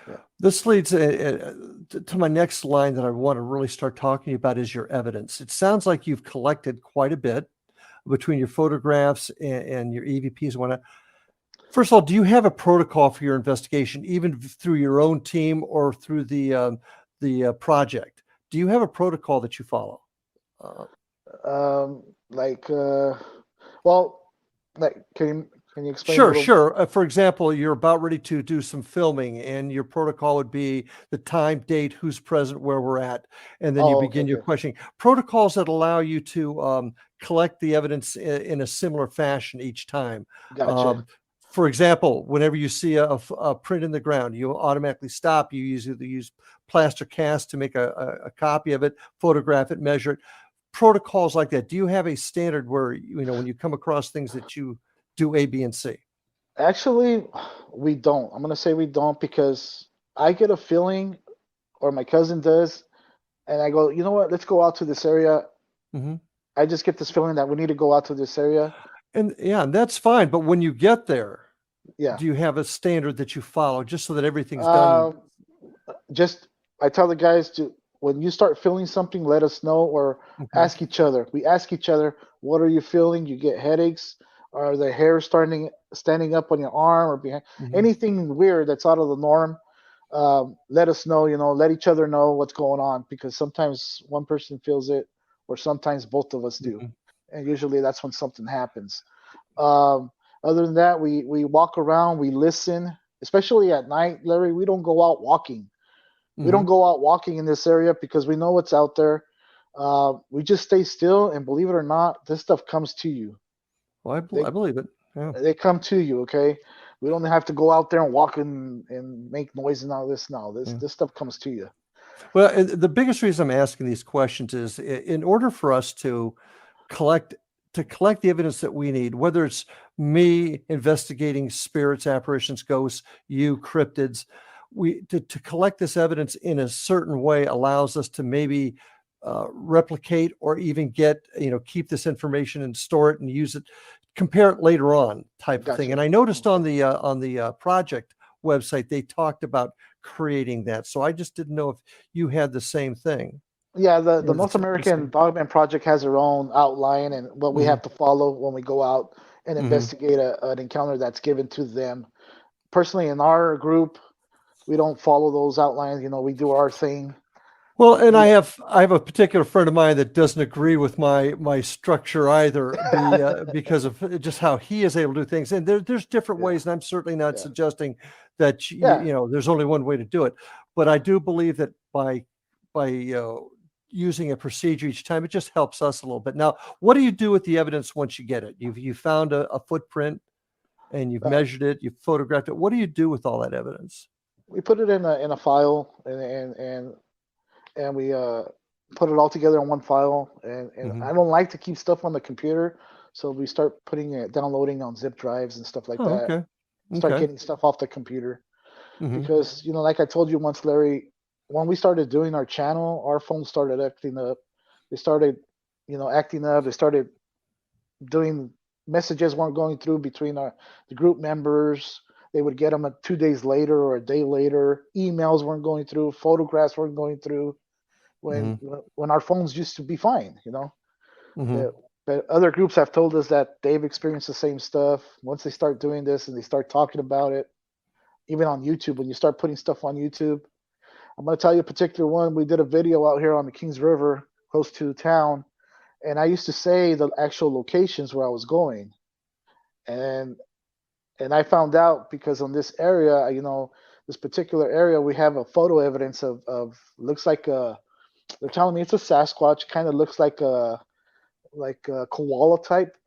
[SPEAKER 3] yeah.
[SPEAKER 2] This leads to my next line that I want to really start talking about is your evidence. It sounds like you've collected quite a bit between your photographs and your EVPs and whatnot. First of all, do you have a protocol for your investigation, even through your own team or through the project? Do you have a protocol that you follow? Uh,
[SPEAKER 3] Like well, like can you explain a
[SPEAKER 2] Sure,
[SPEAKER 3] little?
[SPEAKER 2] sure. For example, you're about ready to do some filming, and your protocol would be the time, date, who's present, where we're at, and then you
[SPEAKER 3] Oh, okay,
[SPEAKER 2] begin your
[SPEAKER 3] okay,
[SPEAKER 2] questioning. Protocols that allow you to collect the evidence in a similar fashion each time.
[SPEAKER 3] gotcha.
[SPEAKER 2] Um, for example, whenever you see a print in the ground, you automatically stop. You usually use plaster cast to make a copy of it, photograph it, measure it. Protocols like that. Do you have a standard where, when you come across things that you do A, B, and C?
[SPEAKER 3] Actually, we don't. I'm gonna say we don't because I get a feeling, or my cousin does, and I go, you know what? Let's go out to this area.
[SPEAKER 2] Mhm.
[SPEAKER 3] I just get this feeling that we need to go out to this area.
[SPEAKER 2] And yeah, and that's fine. But when you get there,
[SPEAKER 3] Yeah.
[SPEAKER 2] do you have a standard that you follow just so that everything's done?
[SPEAKER 3] Um, just I tell the guys to when you start feeling something, let us know or
[SPEAKER 2] Okay.
[SPEAKER 3] ask each other. We ask each other, what are you feeling? You get headaches? Are the hair standing up on your arm or behind?
[SPEAKER 2] Hmm.
[SPEAKER 3] Anything weird that's out of the norm? Let us know. You know, let each other know what's going on because sometimes one person feels it, or sometimes both of us do,
[SPEAKER 2] Hmm.
[SPEAKER 3] and usually that's when something happens. Um, Other than that, we walk around, we listen, especially at night, Larry. We don't go out walking. We don't
[SPEAKER 2] Hmm.
[SPEAKER 3] go out walking in this area because we know what's out there. We just stay still, and believe it or not, this stuff comes to you.
[SPEAKER 2] Well, I believe it. Yeah.
[SPEAKER 3] They come to you, okay? We don't have to go out there and walk and make noise and all this. No, this stuff comes to you.
[SPEAKER 2] Well, and the biggest reason I'm asking these questions is in order for us to collect the evidence that we need, whether it's me investigating spirits, apparitions, ghosts, you cryptids, to collect this evidence in a certain way allows us to maybe replicate or even keep this information and store it and use it, compare it later on type of thing. And I noticed on the project website, they talked about creating that. So I just didn't know if you had the same thing.
[SPEAKER 3] Yeah, the North American Dogman Project has their own outline and what we have to follow when we go out and investigate an encounter that's given to them. Personally, in our group, we don't follow those outlines. We do our thing.
[SPEAKER 2] Well, and I have a particular friend of mine that doesn't agree with my structure either, because of just how he is able to do things. And there's different ways, and I'm certainly not suggesting that there's only one way to do it. But I do believe that by using a procedure each time, it just helps us a little bit. Now, what do you do with the evidence once you get it? You found a footprint, and you've measured it, you've photographed it. What do you do with all that evidence?
[SPEAKER 3] We put it in a file, and we put it all together in one file. And I don't like to keep stuff on the computer, so we start downloading on zip drives and stuff like that.
[SPEAKER 2] Okay.
[SPEAKER 3] Start getting stuff off the computer, because like I told you once, Larry, when we started doing our channel, our phones started acting up. They started, acting up. They started doing messages weren't going through between the group members. They would get them 2 days later or a day later. Emails weren't going through. Photographs weren't going through. When our phones used to be fine, But other groups have told us that they've experienced the same stuff. Once they start doing this and they start talking about it, even on YouTube, when you start putting stuff on YouTube, I'm going to tell you a particular one. We did a video out here on the Kings River, close to town, and I used to say the actual locations where I was going, and I found out because on this area, this particular area, we have a photo evidence of looks like they're telling me it's a Sasquatch, kind of looks like a koala type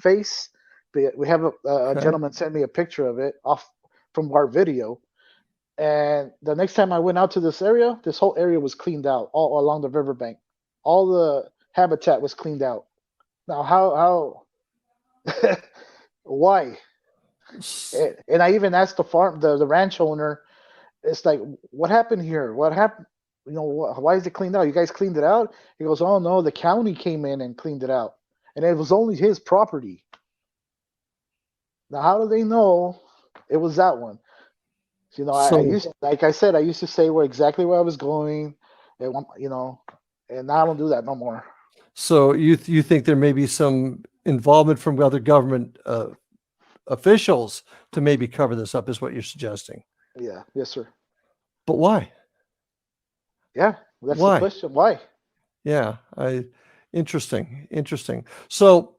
[SPEAKER 3] face. But we have a gentleman sent me a picture of it off from our video. And the next time I went out to this area, this whole area was cleaned out all along the riverbank. All the habitat was cleaned out. Now, how why? And I even asked the ranch owner, it's like, what happened here? What happened? Why is it cleaned out? You guys cleaned it out? He goes, oh no, the county came in and cleaned it out. And it was only his property. Now, how do they know it was that one? I used to say exactly where I was going, and now I don't do that no more.
[SPEAKER 2] So you think there may be some involvement from other government officials to maybe cover this up, is what you're suggesting?
[SPEAKER 3] Yeah. Yes, sir.
[SPEAKER 2] But why?
[SPEAKER 3] Yeah, that's the question. Why?
[SPEAKER 2] Yeah, interesting. So,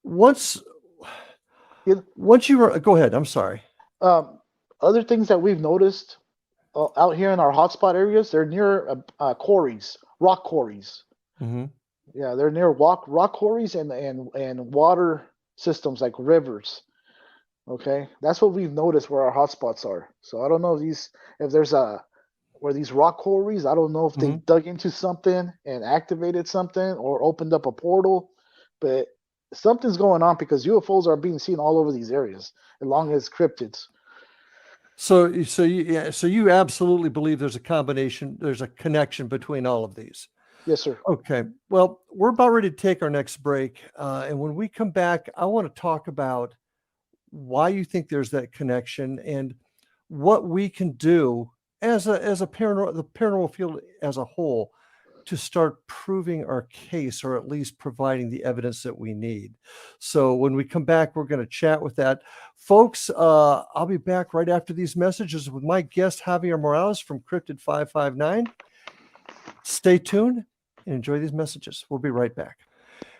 [SPEAKER 2] once you were, go ahead. I'm sorry.
[SPEAKER 3] Other things that we've noticed out here in our hotspot areas, they're near quarries, rock quarries. Yeah, they're near rock quarries and water systems like rivers. Okay, that's what we've noticed where our hotspots are. So I don't know if there's where these rock quarries. I don't know if they dug into something and activated something or opened up a portal, but something's going on because UFOs are being seen all over these areas, along as cryptids.
[SPEAKER 2] So you absolutely believe there's a connection between all of these.
[SPEAKER 3] Yes, sir.
[SPEAKER 2] Okay. Well, we're about ready to take our next break, and when we come back, I want to talk about why you think there's that connection and what we can do as the paranormal field as a whole to start proving our case, or at least providing the evidence that we need. So when we come back, we're going to chat with that. Folks, I'll be back right after these messages with my guest, Javier Morales from Cryptid 559. Stay tuned and enjoy these messages. We'll be right back.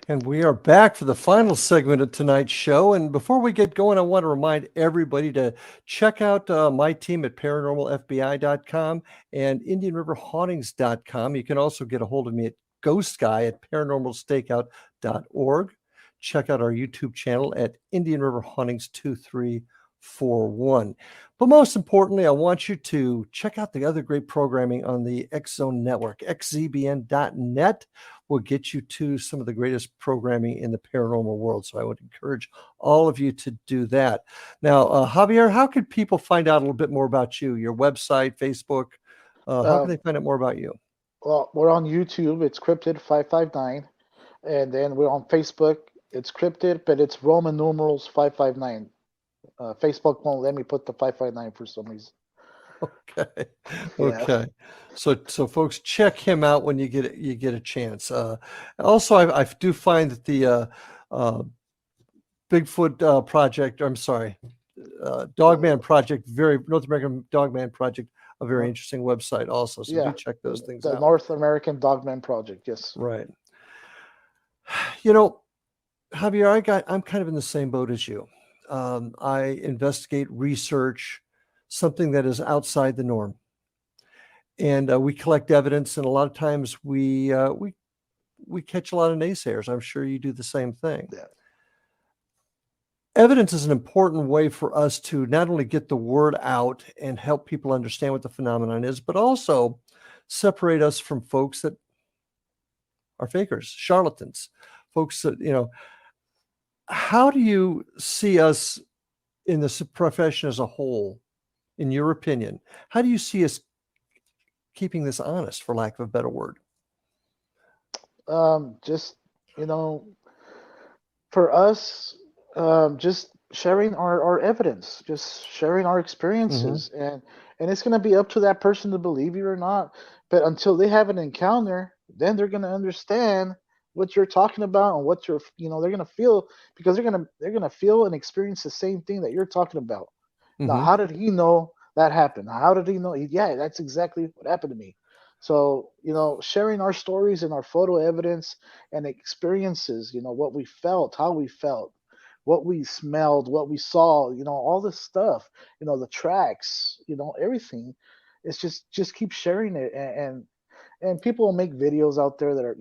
[SPEAKER 2] And we are back for the final segment of tonight's show. And before we get going, I want to remind everybody to check out my team at paranormalfbi.com and indianriverhauntings.com. You can also get a hold of me at ghostguy@paranormalstakeout.org. Check out our YouTube channel at Indian River Hauntings 2341. But most importantly, I want you to check out the other great programming on the X Zone Network. xzbn.net will get you to some of the greatest programming in the paranormal world. So I would encourage all of you to do that. Now, Javier, how could people find out a little bit more about you, your website, Facebook? How can they find out more about you?
[SPEAKER 3] Well, we're on YouTube. It's Cryptid 559, and then we're on Facebook. It's Cryptid, but it's Roman numerals 559. Facebook won't let me put the 559 for some reason.
[SPEAKER 2] Okay.
[SPEAKER 3] Yeah.
[SPEAKER 2] Okay. So folks, check him out when you get a chance. Also, I do find that the Bigfoot project, I'm sorry, Dogman project, North American Dogman project, a very interesting website also. So do check those things
[SPEAKER 3] the
[SPEAKER 2] out.
[SPEAKER 3] North American Dogman Project, yes.
[SPEAKER 2] Right. You know, Javier, I'm kind of in the same boat as you. I investigate, research something that is outside the norm, and we collect evidence. And a lot of times we catch a lot of naysayers. I'm sure you do the same thing.
[SPEAKER 3] Yeah.
[SPEAKER 2] Evidence is an important way for us to not only get the word out and help people understand what the phenomenon is, but also separate us from folks that are fakers, charlatans, folks that, how do you see us in this profession as a whole, in your opinion? How do you see us keeping this honest, for lack of a better word?
[SPEAKER 3] Just, for us, just sharing our evidence, just sharing our experiences, and it's going to be up to that person to believe you or not. But until they have an encounter, then they're going to understand what you're talking about and what you're, they're going to feel, because they're going to feel and experience the same thing that you're talking about. Now, how did he know that happened? How did he know? Yeah, that's exactly what happened to me. So, sharing our stories and our photo evidence and experiences, what we felt, how we felt, what we smelled, what we saw, all this stuff, the tracks, everything. It's just keep sharing it, and people will make videos out there that are,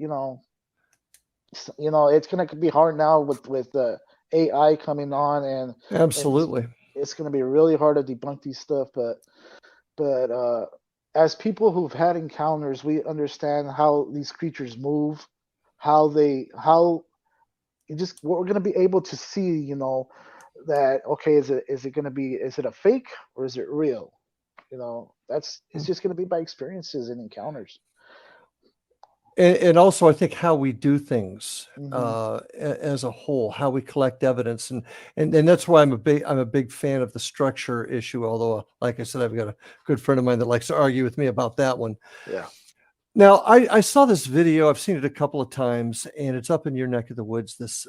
[SPEAKER 3] it's gonna be hard now with the AI coming on, and
[SPEAKER 2] Absolutely,
[SPEAKER 3] it's gonna be really hard to debunk these stuff. But as people who've had encounters, we understand how these creatures move, how we're gonna be able to see, that okay, is it a fake or is it real? It's just gonna be by experiences and encounters.
[SPEAKER 2] And also, I think how we do things as a whole, how we collect evidence, and that's why I'm a big fan of the structure issue. Although, like I said, I've got a good friend of mine that likes to argue with me about that one.
[SPEAKER 3] Yeah.
[SPEAKER 2] Now, I saw this video. I've seen it a couple of times, and it's up in your neck of the woods. This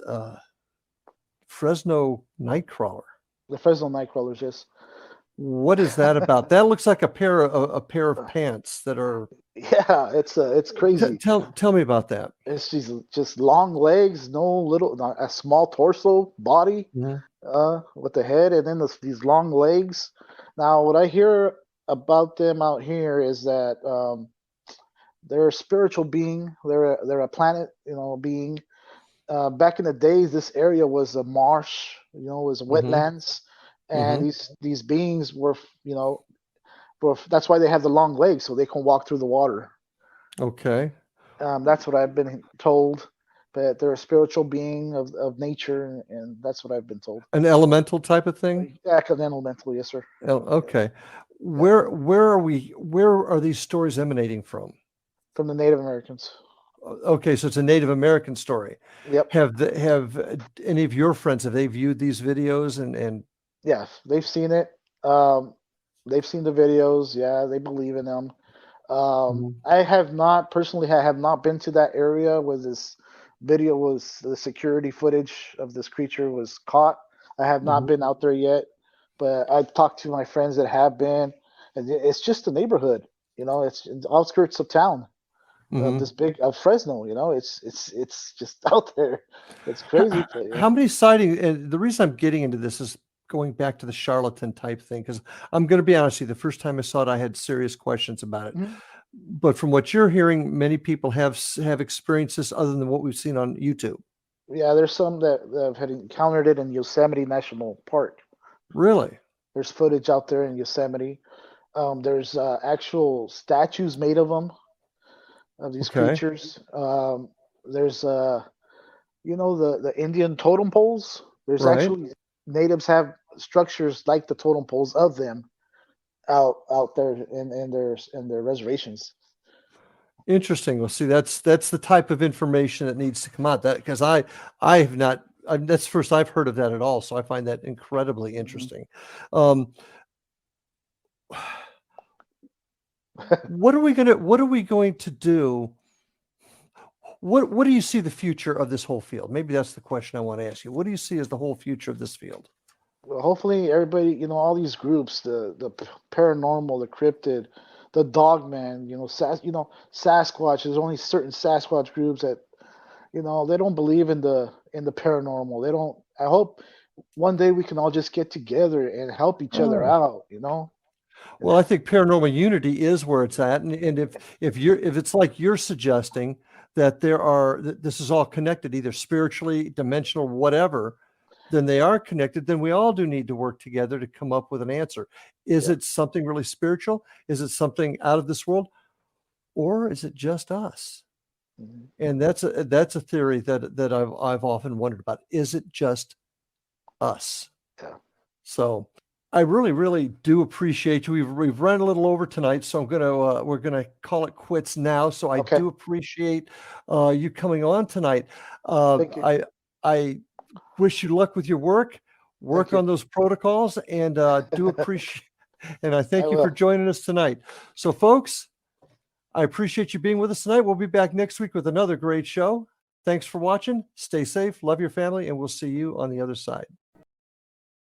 [SPEAKER 2] Fresno nightcrawler.
[SPEAKER 3] The Fresno nightcrawlers, yes.
[SPEAKER 2] What is that about? That looks like a pair of pants that are.
[SPEAKER 3] Yeah, it's crazy.
[SPEAKER 2] Tell me about that.
[SPEAKER 3] It's just long legs, a small torso, body, with the head, and then these long legs. Now, what I hear about them out here is that they're a spiritual being. They're a planet, being. Back in the days, this area was a marsh, was wetlands, and these beings were, that's why they have the long legs, so they can walk through the water.
[SPEAKER 2] Okay.
[SPEAKER 3] That's what I've been told. But they're a spiritual being of nature, and that's what I've been told.
[SPEAKER 2] An elemental type of thing?
[SPEAKER 3] Yeah, an elemental, yes, sir.
[SPEAKER 2] Okay. Where are these stories emanating from?
[SPEAKER 3] From the Native Americans.
[SPEAKER 2] Okay, so it's a Native American story.
[SPEAKER 3] Yep.
[SPEAKER 2] Have any of your friends, have they viewed these videos and?
[SPEAKER 3] Yeah, they've seen it. They've seen the videos. Yeah, they believe in them. I have not been to that area where this video the security footage of this creature was caught. I have not been out there yet, but I've talked to my friends that have been, and it's just a neighborhood. It's in the outskirts of town.
[SPEAKER 2] Mhm.
[SPEAKER 3] this big Fresno. You know, it's just out there. It's crazy, but yeah.
[SPEAKER 2] How many sightings? And the reason I'm getting into this is going back to the charlatan type thing, because I'm going to be honest with you, the first time I saw it, I had serious questions about it.
[SPEAKER 3] Mhm.
[SPEAKER 2] But from what you're hearing, many people have experiences other than what we've seen on YouTube.
[SPEAKER 3] Yeah, there's some that had encountered it in Yosemite National Park.
[SPEAKER 2] Really?
[SPEAKER 3] There's footage out there in Yosemite. There's actual statues made of them, of these
[SPEAKER 2] Okay.
[SPEAKER 3] creatures. There's you know, the Indian totem poles. There's
[SPEAKER 2] Right.
[SPEAKER 3] actually natives have structures like the totem poles of them out there in their reservations.
[SPEAKER 2] Interesting. Well, see, that's the type of information that needs to come out. That because I have not. That's the first I've heard of that at all. So I find that incredibly
[SPEAKER 3] Mhm.
[SPEAKER 2] interesting. Um, what are we going to do? What do you see the future of this whole field? Maybe that's the question I want to ask you. What do you see as the whole future of this field?
[SPEAKER 3] Well, hopefully everybody, you know, all these groups, paranormal, the cryptid, the Dogman, you know, Sasquatch. There's only certain Sasquatch groups that, you know, they don't believe in the paranormal. They don't. I hope one day we can all just get together and help each other
[SPEAKER 2] Oh.
[SPEAKER 3] out. You know.
[SPEAKER 2] Well, I think paranormal unity is where it's at, and if it's like you're suggesting that this is all connected, either spiritually, dimensional, whatever, then they are connected. Then we all do need to work together to come up with an answer. Is
[SPEAKER 3] Yeah.
[SPEAKER 2] it something really spiritual? Is it something out of this world, or is it just us?
[SPEAKER 3] Mhm.
[SPEAKER 2] And that's a theory that I've often wondered about. Is it just us?
[SPEAKER 3] Yeah.
[SPEAKER 2] So I really, really do appreciate you. We've run a little over tonight, so we're gonna call it quits now. So I
[SPEAKER 3] Okay.
[SPEAKER 2] do appreciate you coming on tonight.
[SPEAKER 3] Thank you.
[SPEAKER 2] I wish you luck with your work.
[SPEAKER 3] Thank
[SPEAKER 2] Work
[SPEAKER 3] you.
[SPEAKER 2] on those protocols, and do appreciate. And I
[SPEAKER 3] I
[SPEAKER 2] thank you for
[SPEAKER 3] will.
[SPEAKER 2] joining us tonight. So, folks, I appreciate you being with us tonight. We'll be back next week with another great show. Thanks for watching. Stay safe, love your family, and we'll see you on the other side.